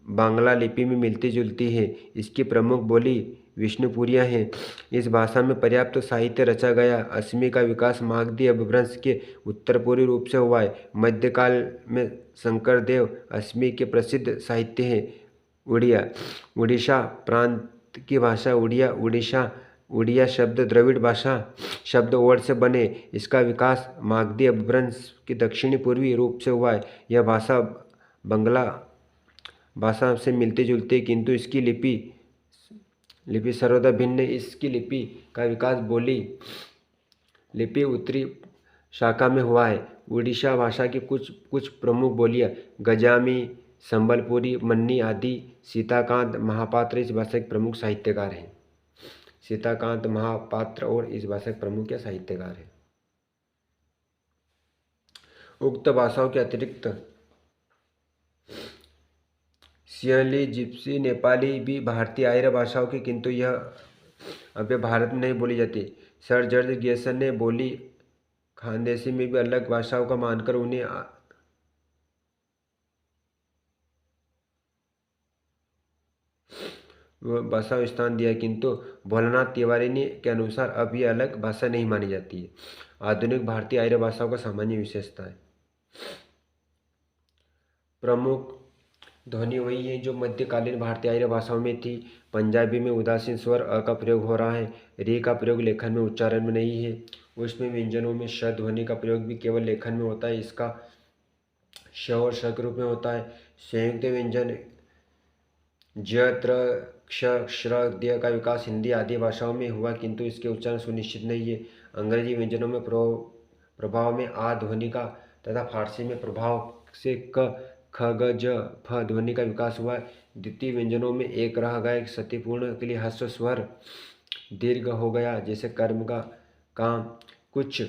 [SPEAKER 1] बांग्ला लिपि में मिलती जुलती है। इसकी प्रमुख बोली विष्णुपुरिया है। इस भाषा में पर्याप्त साहित्य रचा गया। असमी का विकास मागधी अपभ्रंश के उत्तर पूर्वी रूप से हुआ है। मध्यकाल में शंकरदेव असमी के प्रसिद्ध साहित्य हैं। उड़िया, उड़ीसा प्रांत की भाषा उड़िया, उड़ीसा, उड़िया शब्द द्रविड़ भाषा शब्द ओड से बने। इसका विकास मागधी अपभ्रंश के दक्षिणी पूर्वी रूप से हुआ है। यह भाषा बंगला भाषा से मिलती जुलती है, किंतु इसकी लिपि लिपि सर्वदा भिन्न है। इसकी लिपि का विकास बोली लिपि उत्तरी शाखा में हुआ है। उड़ीसा भाषा की कुछ कुछ प्रमुख बोलियां गजामी, संबलपुरी, मन्नी आदि। सीताकांत महापात्र इस भाषा के प्रमुख साहित्यकार हैं। सीताकांत महापात्र और इस भाषा के प्रमुख क्या साहित्यकार हैं। उक्त भाषाओं के अतिरिक्त सिंहली, जिप्सी, नेपाली भी भारतीय आर्य भाषाओं की, किंतु यह अब भारत में नहीं बोली जाती। सर जॉर्ज ग्यसन ने बोली खानदेशी में भी अलग भाषाओं का मानकर उन्हें भाषा स्थान दिया, किंतु भोलानाथ तिवारी ने के अनुसार अब यह अलग भाषा नहीं मानी जाती है। आधुनिक भारतीय आर्य भाषाओं का सामान्य विशेषता है। प्रमुख ध्वनि वही है जो मध्यकालीन भारतीय आर्य भाषाओं में थी। पंजाबी में उदासीन स्वर अ का प्रयोग हो रहा है। रे का प्रयोग लेखन में उच्चारण में नहीं है। उसमें व्यंजनों में श ध्वनि का प्रयोग भी केवल लेखन में होता है। इसका श और श के रूप में होता है। संयुक्त व्यंजन ज, त्र, क्ष, श्र, द्य का विकास हिंदी आदि भाषाओं में हुआ, किंतु इसके उच्चारण सुनिश्चित नहीं है। अंग्रेजी व्यंजनों में प्रभाव में आ ध्वनि का तथा फारसी में प्रभाव से क, ख, ग, ज, फ ध्वनि का विकास हुआ। द्वितीय व्यंजनों में एक रह गया। सतिपूर्ण के लिए ह्रस्व स्वर दीर्घ हो गया, जैसे कर्म का काम। कुछ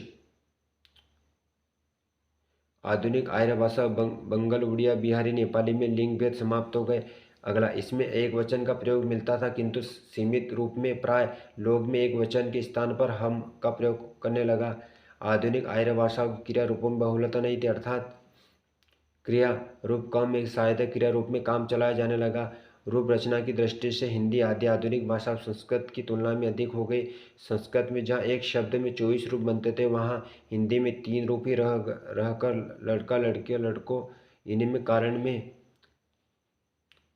[SPEAKER 1] आधुनिक आर्य भाषा बंगल, उड़िया, बिहारी, नेपाली में लिंग भेद समाप्त हो गए। अगला, इसमें एक वचन का प्रयोग मिलता था, किंतु सीमित रूप में। प्राय लोग में एक वचन के स्थान पर हम का प्रयोग करने लगा। आधुनिक आर्य भाषा की क्रिया रूपों में बहुलता नहीं थी, अर्थात क्रिया रूप कम में सहायक क्रिया रूप में काम चलाया जाने लगा। रूप रचना की दृष्टि से हिंदी आदि आधुनिक भाषा संस्कृत की तुलना में अधिक हो गई। संस्कृत में जहाँ एक शब्द में 24 रूप बनते थे, वहाँ हिंदी में 3 रूप ही रहकर लड़का, लड़के, लड़कों इन्हीं कारण में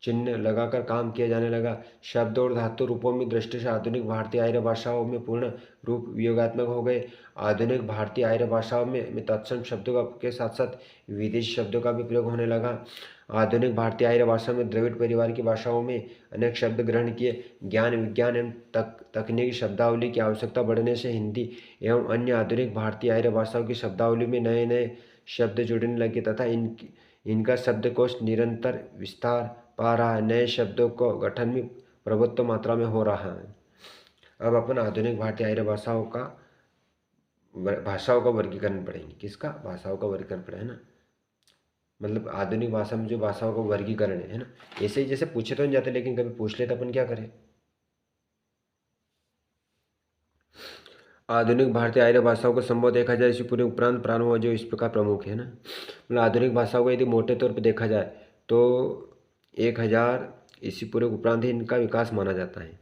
[SPEAKER 1] चिन्ह लगाकर काम किया जाने लगा। शब्द और धातु रूपों में दृष्टि से आधुनिक भारतीय आर्य भाषाओं में पूर्ण रूप वियोगात्मक हो गए। आधुनिक भारतीय आर्य भाषाओं में तत्सम शब्दों के साथ साथ विदेशी शब्दों का भी प्रयोग होने लगा। आधुनिक भारतीय आर्य भाषा में द्रविड़ परिवार की भाषाओं में अनेक शब्द ग्रहण किए। ज्ञान, विज्ञान एवं तकनीकी शब्दावली की आवश्यकता बढ़ने से हिंदी एवं अन्य आधुनिक भारतीय आर्य भाषाओं की शब्दावली में नए नए शब्द जुड़ने लगे तथा इनका शब्दकोश निरंतर विस्तार पा रहा है। नए शब्दों को गठन में प्रभुत्व मात्रा में हो रहा है। अब अपन आधुनिक भारतीय आर्य भाषाओं का वर्गीकरण पढ़ेंगे। किसका? भाषाओं का वर्गीकरण पढ़े, है ना। मतलब आधुनिक भाषा में जो भाषाओं का वर्गीकरण है ना। ऐसे ही जैसे पूछे तो नहीं जाते, लेकिन कभी पूछ ले तो अपन क्या करें। आधुनिक भारतीय आर्य भाषाओं को संभव देखा जाए इसी पूरे उपरांत प्रारंभ हुआ, जो इस प्रकार प्रमुख है ना। मतलब आधुनिक भाषाओं को यदि मोटे तौर पर देखा जाए तो 1000 ईस्वी पूर्व उपरांत ही इनका विकास माना जाता है,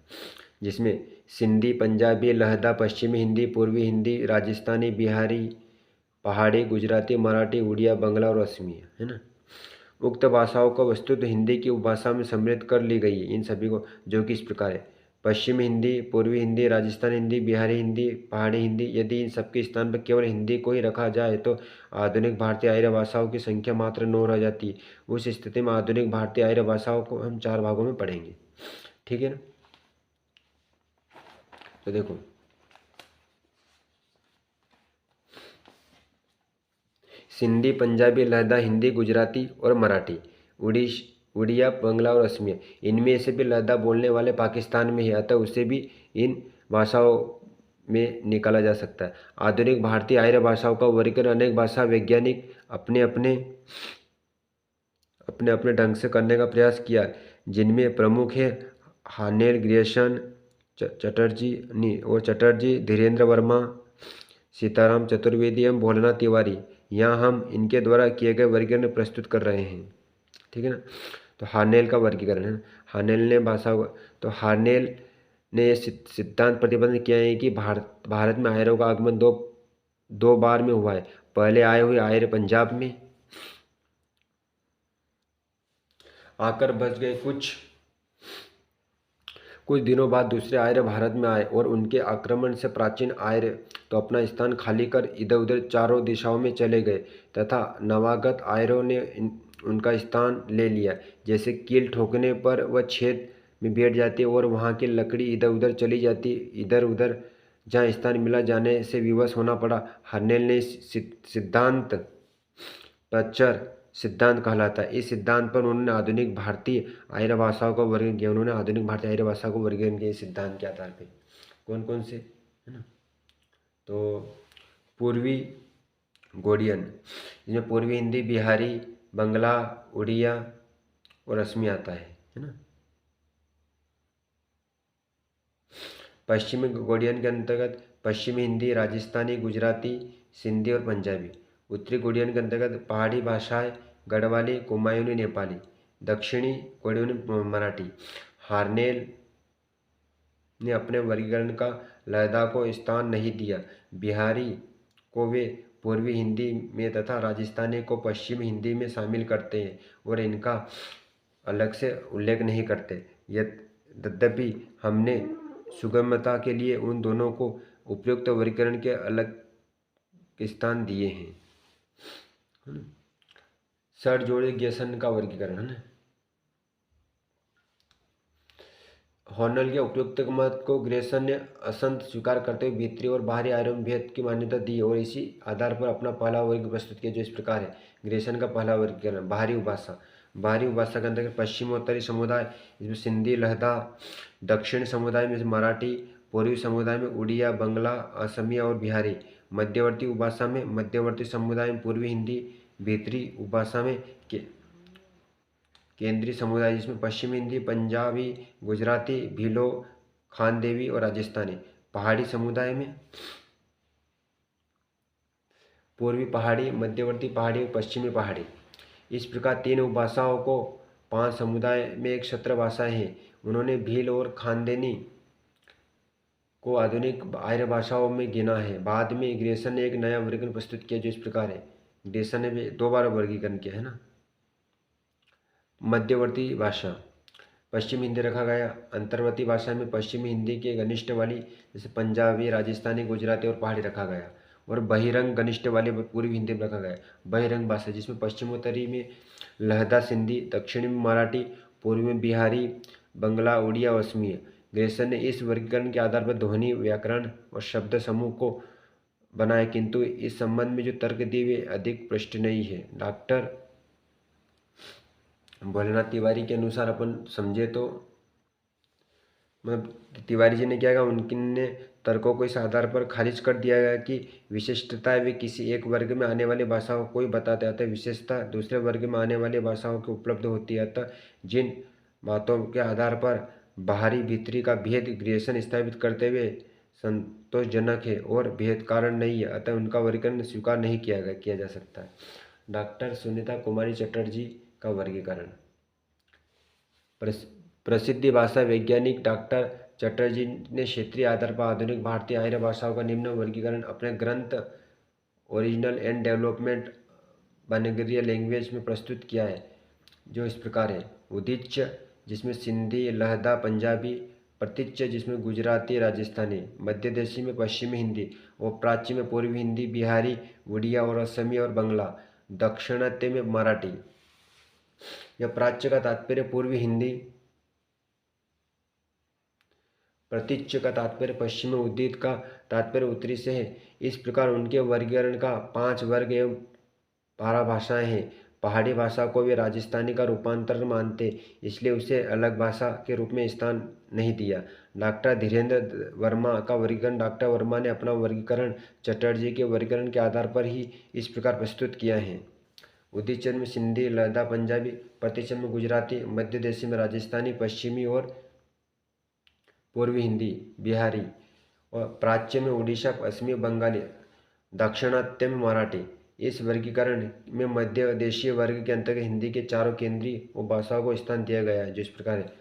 [SPEAKER 1] जिसमें सिंधी, पंजाबी, लहदा, पश्चिमी हिंदी, पूर्वी हिंदी, राजस्थानी, बिहारी, पहाड़ी, गुजराती, मराठी, उड़िया, बंगला और असमिया, है ना। उक्त भाषाओं को वस्तुत हिंदी की उपभाषा में सम्मिलित कर ली गई है। इन सभी को, जो कि इस प्रकार है: पश्चिमी हिंदी, पूर्वी हिंदी, राजस्थानी हिंदी, बिहारी हिंदी, पहाड़ी हिंदी। यदि इन सबके स्थान पर केवल हिंदी को ही रखा जाए तो आधुनिक भारतीय आर्य भाषाओं की संख्या मात्र 9 रह जाती है। उस स्थिति में आधुनिक भारतीय आर्य भाषाओं को हम 4 भागों में पढ़ेंगे, ठीक है ना। तो देखो, सिंधी, पंजाबी, लहदा, हिंदी, गुजराती और मराठी, उड़िया, बंगला और असमिया। इनमें से भी लहदा बोलने वाले पाकिस्तान में है, अतः उसे भी इन भाषाओं में निकाला जा सकता है। आधुनिक भारतीय आर्य भाषाओं का वर्गीकरण अनेक भाषा वैज्ञानिक अपने अपने ढंग से करने का प्रयास किया, जिनमें प्रमुख है हानेल, ग्रियर्सन, चटर्जी, धीरेन्द्र वर्मा, सीताराम चतुर्वेदी एवं भोलानाथ तिवारी। यहाँ हम इनके द्वारा किए गए वर्गीकरण प्रस्तुत कर रहे हैं, ठीक है ना। तो हानेल का वर्गीकरण है। हानेल ने हानेल ने सिद्धांत प्रतिबंध किया है कि भारत में आर्यों का आगमन दो बार में हुआ है। पहले आए हुए आर्य पंजाब में आकर बस गए, कुछ कुछ दिनों बाद दूसरे आर्य भारत में आए और उनके आक्रमण से प्राचीन आर्य तो अपना स्थान खाली कर इधर उधर चारों दिशाओं में चले गए तथा नवागत आर्यों ने उनका स्थान ले लिया। जैसे कील ठोकने पर वह छेद में बैठ जाती और वहाँ की लकड़ी इधर उधर चली जाती, इधर उधर जहाँ स्थान मिला जाने से विवश होना पड़ा। हर्नेल ने सिद्धांत प्रचर सिद्धांत कहलाता है। इस सिद्धांत पर उन्होंने आधुनिक भारतीय आर्य भाषाओं का वर्गीकरण किया। उन्होंने आधुनिक भारतीय आर्य भाषा को वर्गीकरण किया इस सिद्धांत के आधार पर। कौन कौन से, है ना? तो पूर्वी गोडियन, जिसमें पूर्वी हिंदी, बिहारी, बंगला, उड़िया और असमी आता है ना? पश्चिमी गोडियन के अंतर्गत पश्चिमी हिंदी, राजस्थानी, गुजराती, सिंधी और पंजाबी। उत्तरी गोडियन के अंतर्गत पहाड़ी भाषाएं गढ़वाली, कुमायूनी, नेपाली। दक्षिणी गोडियन मराठी। हार्नेल ने अपने वर्गीकरण का लहदा को स्थान नहीं दिया। बिहारी को वे पूर्वी हिंदी में तथा राजस्थानी को पश्चिमी हिंदी में शामिल करते हैं और इनका अलग से उल्लेख नहीं करते। यद्यपि हमने सुगमता के लिए उन दोनों को उपयुक्त वर्गीकरण के अलग स्थान दिए हैं। सर जोड़े गेसन का वर्गीकरण, है ना? हॉर्नेल के उपयुक्त मत को ग्रेसन ने असंत स्वीकार करते हुए भीतरी और बाहरी आर्यों में भेद की मान्यता दी और इसी आधार पर अपना पहला वर्ग प्रस्तुत किया, जो इस प्रकार है। ग्रेसन का पहला वर्गीकरण। बाहरी उपभाषा। बाहरी उपभाषा के अंतर्गत पश्चिमोत्तरी समुदाय, इसमें सिंधी, लहदा। दक्षिण समुदाय में मराठी। पूर्वी समुदाय में उड़िया, बंगला, असमिया और बिहारी। मध्यवर्ती उपभाषा में मध्यवर्ती समुदाय में पूर्वी हिंदी। भीतरी उपभाषा में केंद्रीय समुदाय, जिसमें पश्चिमी हिंदी, पंजाबी, गुजराती, भीलो, खानदेवी और राजस्थानी। पहाड़ी समुदाय में पूर्वी पहाड़ी, मध्यवर्ती पहाड़ी और पश्चिमी पहाड़ी। इस प्रकार 3 उपभाषाओं को 5 समुदाय में एक सत्र भाषाएं हैं। उन्होंने भील और खानदेनी को आधुनिक आर्य भाषाओं में गिना है। बाद में ग्रेसन ने एक नया वर्गीकरण प्रस्तुत किया, जो इस प्रकार है। ग्रेसन ने भी 2 बार वर्गीकरण किया, है ना? मध्यवर्ती भाषा पश्चिमी हिंदी रखा गया। अंतर्वर्ती भाषा में पश्चिमी हिंदी के घनिष्ठ वाली जैसे पंजाबी, राजस्थानी, गुजराती और पहाड़ी रखा गया। और बहिरंग घनिष्ठ वाली पूर्वी हिंदी में रखा गया। बहिरंग भाषा, जिसमें पश्चिमोत्तरी में लहदा, सिंधी, दक्षिणी में मराठी, पूर्वी में बिहारी, बंगला, उड़िया और असमी। ग्रेसन ने इस वर्गीकरण के आधार पर ध्वनि, व्याकरण और शब्द समूह को बनाया, किंतु इस संबंध में जो तर्क दिए वे अधिक पुष्ट नहीं है। डॉक्टर भोलेनाथ तिवारी के अनुसार अपन समझे तो मतलब तिवारी जी ने क्या कहा, उनके तर्कों को इस आधार पर खारिज कर दिया गया कि विशिष्टताएं वे किसी एक वर्ग में आने वाली भाषाओं को ही बताते हैं, अतः विशेषता दूसरे वर्ग में आने वाली भाषाओं की उपलब्ध होती है। अतः जिन बातों के आधार पर बाहरी भीतरी का भेद ग्रेसन स्थापित करते हुए संतोषजनक है और भेद कारण नहीं है, अतः उनका वर्गीकरण स्वीकार नहीं किया जा सकता है। डॉक्टर सुनीता कुमारी चटर्जी का वर्गीकरण। प्रसिद्ध भाषा वैज्ञानिक डॉक्टर चटर्जी ने क्षेत्रीय आधार पर आधुनिक भारतीय आर्य भाषाओं का निम्न वर्गीकरण अपने ग्रंथ ओरिजिनल एंड डेवलपमेंट बनगरिया लैंग्वेज में प्रस्तुत किया है, जो इस प्रकार है। उदीच्य, जिसमें सिंधी, लहदा, पंजाबी। प्रतीच्य, जिसमें गुजराती, राजस्थानी। मध्यदेशी में पश्चिमी हिंदी और प्राच्य में पूर्वी हिंदी, बिहारी, उड़िया और असमी और बंगला। दक्षिणात्य में मराठी। यह प्राच्य का तात्पर्य पूर्वी हिंदी, प्रतीच्य का तात्पर्य पश्चिमी, उदित का तात्पर्य उत्तरी से है। इस प्रकार उनके वर्गीकरण का 5 वर्ग एवं 12 भाषाएं हैं। पहाड़ी भाषा को वे राजस्थानी का रूपांतर मानते, इसलिए उसे अलग भाषा के रूप में स्थान नहीं दिया। डॉक्टर धीरेन्द्र वर्मा का वर्गीकरण। डॉक्टर वर्मा ने अपना वर्गीकरण चटर्जी के वर्गीकरण के आधार पर ही इस प्रकार प्रस्तुत किया है। उदीचन में सिंधी, लहदा, पंजाबी। प्रतीचन में गुजराती। मध्यदेशी में राजस्थानी, पश्चिमी और पूर्वी हिंदी, बिहारी। और प्राच्य में उड़ीसा, असमी, बंगाली। दक्षिणात्य में मराठी। इस वर्गीकरण में मध्य देशीय वर्ग के अंतर्गत हिंदी के 4 केंद्रीय उपभाषाओं को स्थान दिया गया है, जो इस प्रकार है।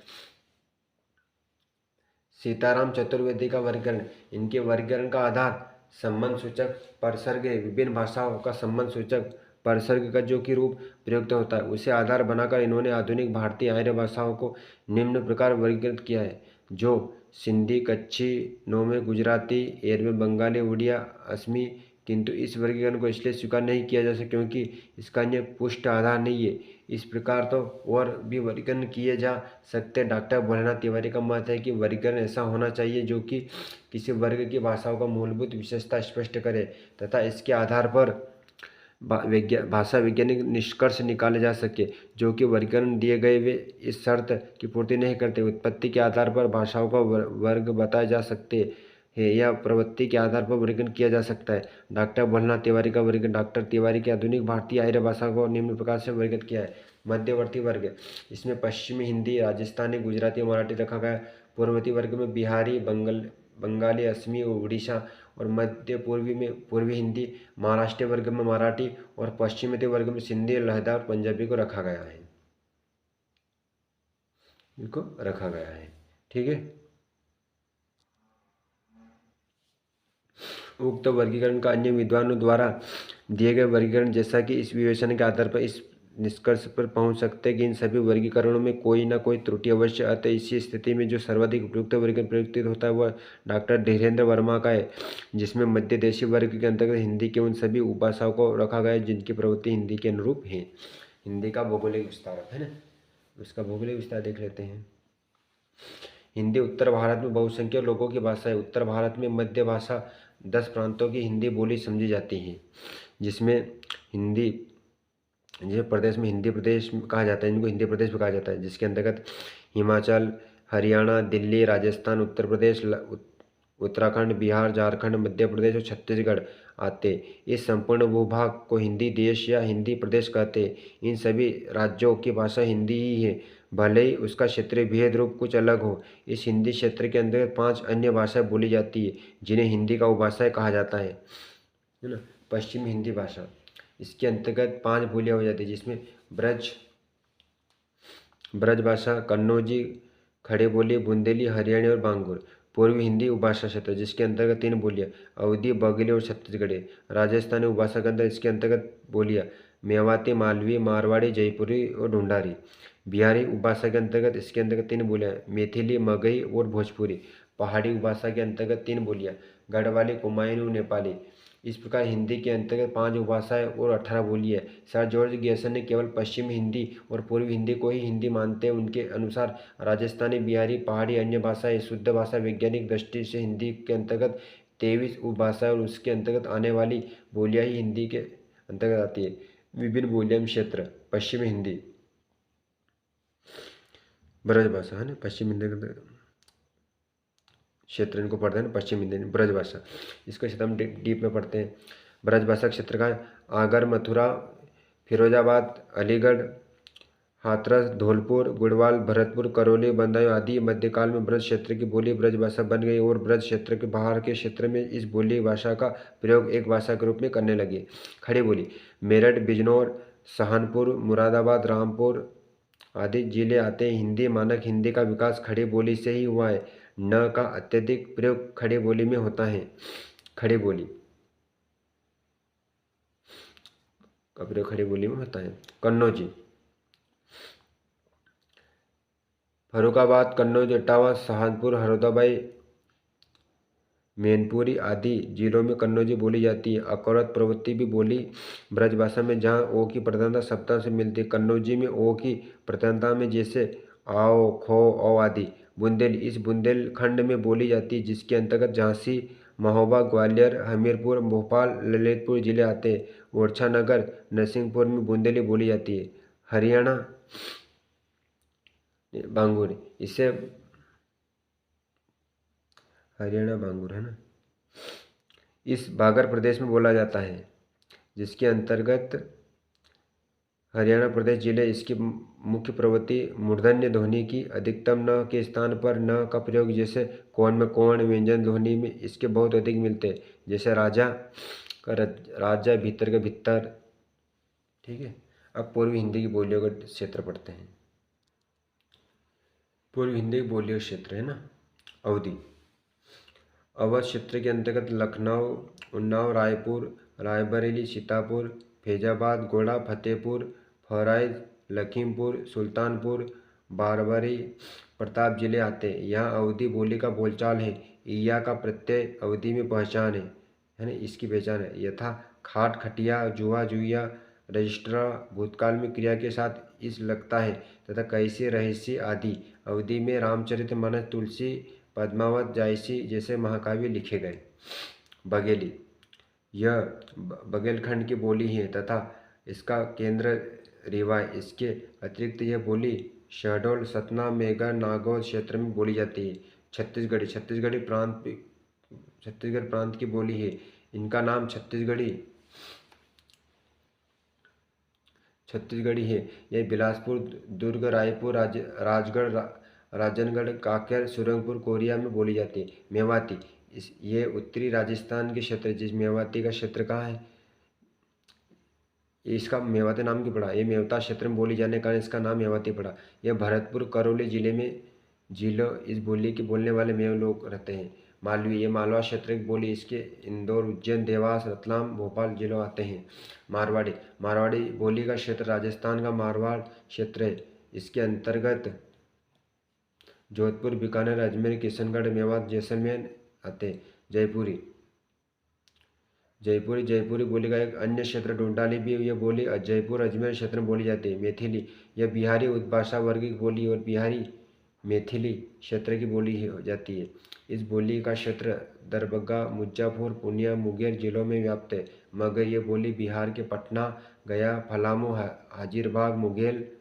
[SPEAKER 1] सीताराम चतुर्वेदी का वर्गीकरण। इनके वर्गीकरण का आधार संबंध सूचक परसर्ग है। विभिन्न भाषाओं का संबंध सूचक परसर्ग का जो कि रूप प्रयुक्त होता है, उसे आधार बनाकर इन्होंने आधुनिक भारतीय आर्य भाषाओं को निम्न प्रकार वर्गीकृत किया है। जो सिंधी, कच्छी, नोमे गुजराती, एरवे बंगाली, उड़िया, असमी, किंतु इस वर्गीकरण को इसलिए स्वीकार नहीं किया जा सकता क्योंकि इसका अन्य पुष्ट आधार नहीं है। इस प्रकार तो और भी वर्गीकरण किए जा सकते। डॉक्टर भोलेनाथ तिवारी का मत है कि वर्गीकरण ऐसा होना चाहिए जो कि किसी वर्ग की भाषाओं का मूलभूत विशेषता स्पष्ट करे तथा इसके आधार पर भाषा वैज्ञानिक निष्कर्ष निकाले जा सके, जो कि वर्गीकरण दिए गए वे इस शर्त की पूर्ति नहीं करते। उत्पत्ति के आधार पर भाषाओं का वर्ग बताए जा सकते हैं या प्रवृत्ति के आधार पर वर्गीकरण किया जा सकता है। डॉक्टर भोलेनाथ तिवारी का वर्गीकरण। डॉक्टर तिवारी के आधुनिक भारतीय आर्य भाषा को निम्न प्रकार से वर्गीकृत किया है। मध्यवर्ती वर्ग, इसमें पश्चिमी हिंदी, राजस्थानी, गुजराती, मराठी रखा गया। पूर्ववर्ती वर्ग में बिहारी, बंगाली, असमी, उड़ीसा और मध्य पूर्वी में पूर्वी हिंदी, महाराष्ट्रीय वर्ग में मराठी और पश्चिमी वर्ग में सिंधी, लहदा और पंजाबी को रखा गया है। इनको रखा गया है। ठीक है। उक्त वर्गीकरण का अन्य विद्वानों द्वारा दिए गए वर्गीकरण जैसा कि इस विवेचन के आधार पर इस निष्कर्ष पर पहुंच सकते हैं कि इन सभी वर्गीकरणों में कोई न कोई त्रुटि अवश्य। अतः इसी स्थिति में जो सर्वाधिक उपयुक्त वर्गीकरण प्रयुक्त होता है वह डॉक्टर धीरेन्द्र वर्मा का है, जिसमें मध्य देशी वर्ग के अंतर्गत हिंदी के उन सभी उपभाषाओं को रखा गया है जिनकी प्रवृत्ति हिंदी के अनुरूप है। हिंदी का भौगोलिक विस्तार है ना, उसका भौगोलिक विस्तार देख लेते हैं। हिंदी उत्तर भारत में बहुसंख्यक लोगों की भाषा है। उत्तर भारत में मध्य भाषा 10 प्रांतों की हिंदी बोली समझी जाती है, जिसमें हिंदी जिस प्रदेश में हिंदी प्रदेश कहा जाता है, इनको हिंदी प्रदेश भी कहा जाता है, जिसके अंतर्गत हिमाचल, हरियाणा, दिल्ली, राजस्थान, उत्तर प्रदेश, उत्तराखंड, बिहार, झारखंड, मध्य प्रदेश और छत्तीसगढ़ आते। इस संपूर्ण भूभाग को हिंदी देश या हिंदी प्रदेश कहते हैं। इन सभी राज्यों की भाषा हिंदी ही है, भले ही उसका क्षेत्रीय भेद रूप कुछ अलग हो। इस हिंदी क्षेत्र के अंतर्गत 5 अन्य भाषाएं बोली जाती है जिन्हें हिंदी का उपभाषा कहा जाता है ना। पश्चिमी हिंदी भाषा, इसके अंतर्गत 5 बोलियां हो जाती है, जिसमें ब्रज भाषा, कन्नौजी, खड़े बोली, बुंदेली, हरियाणी और बांगुर। पूर्वी हिंदी उपभाषा क्षेत्र, जिसके अंतर्गत 3 बोलियां अवधी, बघेली और छत्तीसगढ़ी। राजस्थानी उपभाषा के अंदर इसके अंतर्गत बोलियां मेवाती, मालवी, मारवाड़ी, जयपुरी और ढूंढारी। बिहारी उपभाषा के अंतर्गत इसके अंतर्गत 3 बोलियां मैथिली, मगही और भोजपुरी। पहाड़ी उपभाषा के अंतर्गत 3 बोलियां गढ़वाली, कुमायूनी और नेपाली। इस प्रकार हिंदी के अंतर्गत 5 उपभाषाएं और 18 बोली है। सर जॉर्ज गैसन ने केवल पश्चिमी हिंदी और पूर्वी हिंदी को ही हिंदी मानते हैं। उनके अनुसार राजस्थानी, बिहारी, पहाड़ी अन्य भाषाएं शुद्ध भाषा वैज्ञानिक दृष्टि से हिंदी के अंतर्गत 23 उपभाषाएं और उसके अंतर्गत आने वाली बोलियां ही हिंदी के अंतर्गत आती है। विभिन्न बोलियां क्षेत्र, पश्चिमी हिंदी ब्रजभाषा है ना, पश्चिम हिंदी के क्षेत्र इनको पढ़ते हैं ना, पश्चिम हिंदी ब्रजभाषा। इसको क्षेत्र हम डीप में पढ़ते हैं। ब्रजभाषा क्षेत्र का आगर, मथुरा, फिरोजाबाद, अलीगढ़, हाथरस, धौलपुर, गुड़वाल, भरतपुर, करौली, बदायूं आदि मध्यकाल में ब्रज क्षेत्र की बोली ब्रजभाषा बन गई और ब्रज क्षेत्र के बाहर के क्षेत्र में इस बोली भाषा का प्रयोग एक भाषा के रूप में करने लगे। खड़ी बोली, मेरठ, बिजनौर, सहारनपुर, मुरादाबाद, रामपुर आदि जिले आते हैं। हिंदी मानक हिंदी का विकास खड़ी बोली से ही हुआ है। न का अत्यधिक प्रयोग खड़ी बोली में होता है। खड़ी बोली का प्रयोग खड़ी बोली में होता है। कन्नौजी, फर्रुखाबाद, कन्नौज, इटावा, सहारनपुर, हरदोई, मैनपुरी आदि जिलों में कन्नौजी बोली जाती है। अकौरत प्रवृत्ति भी बोली ब्रजभाषा में जहाँ ओ की प्रधानता शब्दों से मिलती है। कन्नौजी में ओ की प्रधानता में जैसे आओ, खो, औ आदि। बुंदेली इस बुंदेलखंड में बोली जाती है, जिसके अंतर्गत झांसी, महोबा, ग्वालियर, हमीरपुर, भोपाल, ललितपुर जिले आते हैं। ओरछा नगर, नरसिंहपुर में बुंदेली बोली जाती है। हरियाणा बांगुर, इसे हरियाणा बांगुर है ना, इस बागर प्रदेश में बोला जाता है, जिसके अंतर्गत हरियाणा प्रदेश जिले। इसकी मुख्य प्रवृत्ति मूर्धन्य ध्वनि की अधिकतम न के स्थान पर न का प्रयोग, जैसे कौन में कौन, व्यंजन ध्वनि में इसके बहुत अधिक मिलते हैं, जैसे राजा का राजा, भीतर का भीतर। ठीक है। अब पूर्वी हिंदी की बोलियों का क्षेत्र पढ़ते हैं। पूर्वी हिंदी की बोलियों क्षेत्र है ना, अवधि। अवध क्षेत्र के अंतर्गत लखनऊ, उन्नाव, रायपुर, रायबरेली, सीतापुर, फैजाबाद, गोड़ा, फतेहपुर, बहराइच, लखीमपुर, सुल्तानपुर, बारवारी प्रताप जिले आते हैं। यहाँ अवधी बोली का बोलचाल है। ईया का प्रत्यय अवधी में पहचान है ना, इसकी पहचान है। यथा खाट खटिया, जुआ जुइया, रजिस्ट्रा भूतकाल में क्रिया के साथ इस लगता है तथा कैसे रहस्य आदि अवधि में रामचरितमानस, तुलसी, पद्मावत, जायसी जैसे महाकाव्य लिखे गए। बघेली यह बघेलखंड की बोली है तथा इसका केंद्र रीवा है। इसके अतिरिक्त यह बोली शहडोल, सतना, मेघा, नागौर क्षेत्र में बोली जाती है। छत्तीसगढ़ी छत्तीसगढ़ प्रांत की बोली है। इनका नाम छत्तीसगढ़ी है। यह बिलासपुर, दुर्ग, रायपुर, राजगढ़, राजनगढ़, कांकेर, सुरंगपुर, कोरिया में बोली जाती है। मेवाती ये उत्तरी राजस्थान के क्षेत्र, जिस मेवाती का क्षेत्र कहाँ है, इसका मेवाती नाम क्यों पड़ा, ये मेवता क्षेत्र में बोली जाने का कारण इसका नाम मेवाती पड़ा। यह भरतपुर, करौली जिलों इस बोली के बोलने वाले मेव लोग रहते हैं। मालवी ये मालवा क्षेत्र की बोली, इसके इंदौर, उज्जैन, देवास, रतलाम, भोपाल जिलों आते हैं। मारवाड़ी बोली का क्षेत्र राजस्थान का मारवाड़ क्षेत्र है। इसके अंतर्गत जोधपुर, बीकानेर, अजमेर, किशनगढ़, मेवात, जैसलमेर आते हैं। जयपुरी बोली का एक अन्य क्षेत्र ढूंढाली भी यह बोली जयपुर, अजमेर क्षेत्र में बोली जाती है। मैथिली यह बिहारी उपभाषा वर्ग की बोली और बिहारी मैथिली क्षेत्र की बोली हो जाती है। इस बोली का क्षेत्र दरभंगा, मुजफ्फरपुर, पूर्णिया, मुंगेर जिलों में व्याप्त है। मगर यह बोली बिहार के पटना, गया, पलामू, हाजिरबाग, मुंगेर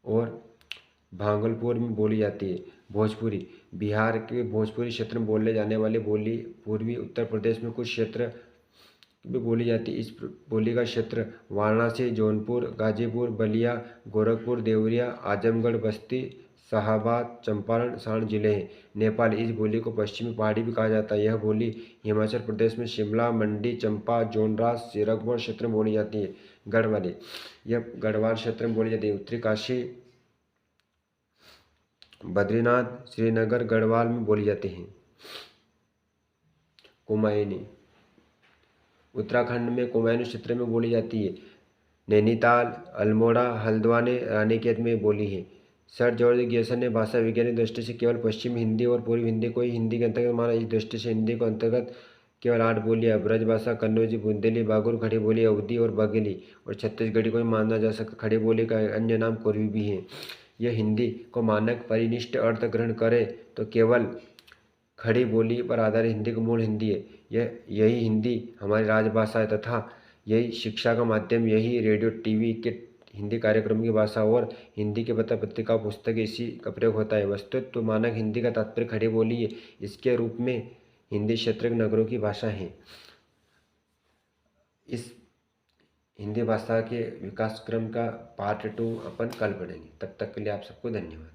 [SPEAKER 1] और भागलपुर में बोली जाती है। भोजपुरी बिहार के भोजपुरी क्षेत्र में बोले जाने वाली बोली पूर्वी उत्तर प्रदेश में कुछ क्षेत्र में बोली जाती है। इस बोली का क्षेत्र वाराणसी, जौनपुर, गाजीपुर, बलिया, गोरखपुर, देवरिया, आजमगढ़, बस्ती, शाहाबाद, चंपारण, सारण जिले हैं। नेपाली इस बोली को पश्चिमी पहाड़ी भी कहा जाता है। यह बोली हिमाचल प्रदेश में शिमला, मंडी, चंपा, जोनराज, सीरकपुर क्षेत्र में बोली जाती है। गढ़वाली यह गढ़वाल क्षेत्र में बोली जाती है। उत्तरी काशी, बद्रीनाथ, श्रीनगर, गढ़वाल में बोली जाती हैं। कुमायूनी उत्तराखंड में कुमायूनी क्षेत्र में बोली जाती है। नैनीताल, अल्मोड़ा, हल्द्वानी, रानीखेत में बोली है। सर जॉर्ज ग्यसन ने भाषा वैज्ञानिक दृष्टि से केवल पश्चिमी हिंदी और पूर्वी हिंदी को ही हिंदी के अंतर्गत माना। इस दृष्टि से हिंदी को अंतर्गत केवल 8 बोलियां ब्रजभाषा, कन्नौजी, बुंदेली, बागुर, खड़ी बोली, अवधी और बघेली और छत्तीसगढ़ी को ही माना जा सकता। खड़ी बोली का अन्य नाम कोरवी भी है। यह हिंदी को मानक परिनिष्ठ अर्थ ग्रहण करे तो केवल खड़ी बोली पर आधारित हिंदी को मूल हिंदी है। यही हिंदी हमारी राजभाषा है तथा यही शिक्षा का माध्यम, यही रेडियो टीवी के हिंदी कार्यक्रम की भाषा और हिंदी के पत्र पत्रिका पुस्तक इसी का प्रयोग होता है। वस्तुतः मानक हिंदी का तात्पर्य खड़ी बोली है। इसके रूप में हिंदी क्षेत्र के नगरों की भाषा है। इस हिंदी भाषा के विकास क्रम का पार्ट 2 अपन कल पढ़ेंगे। तब तक के लिए आप सबको धन्यवाद।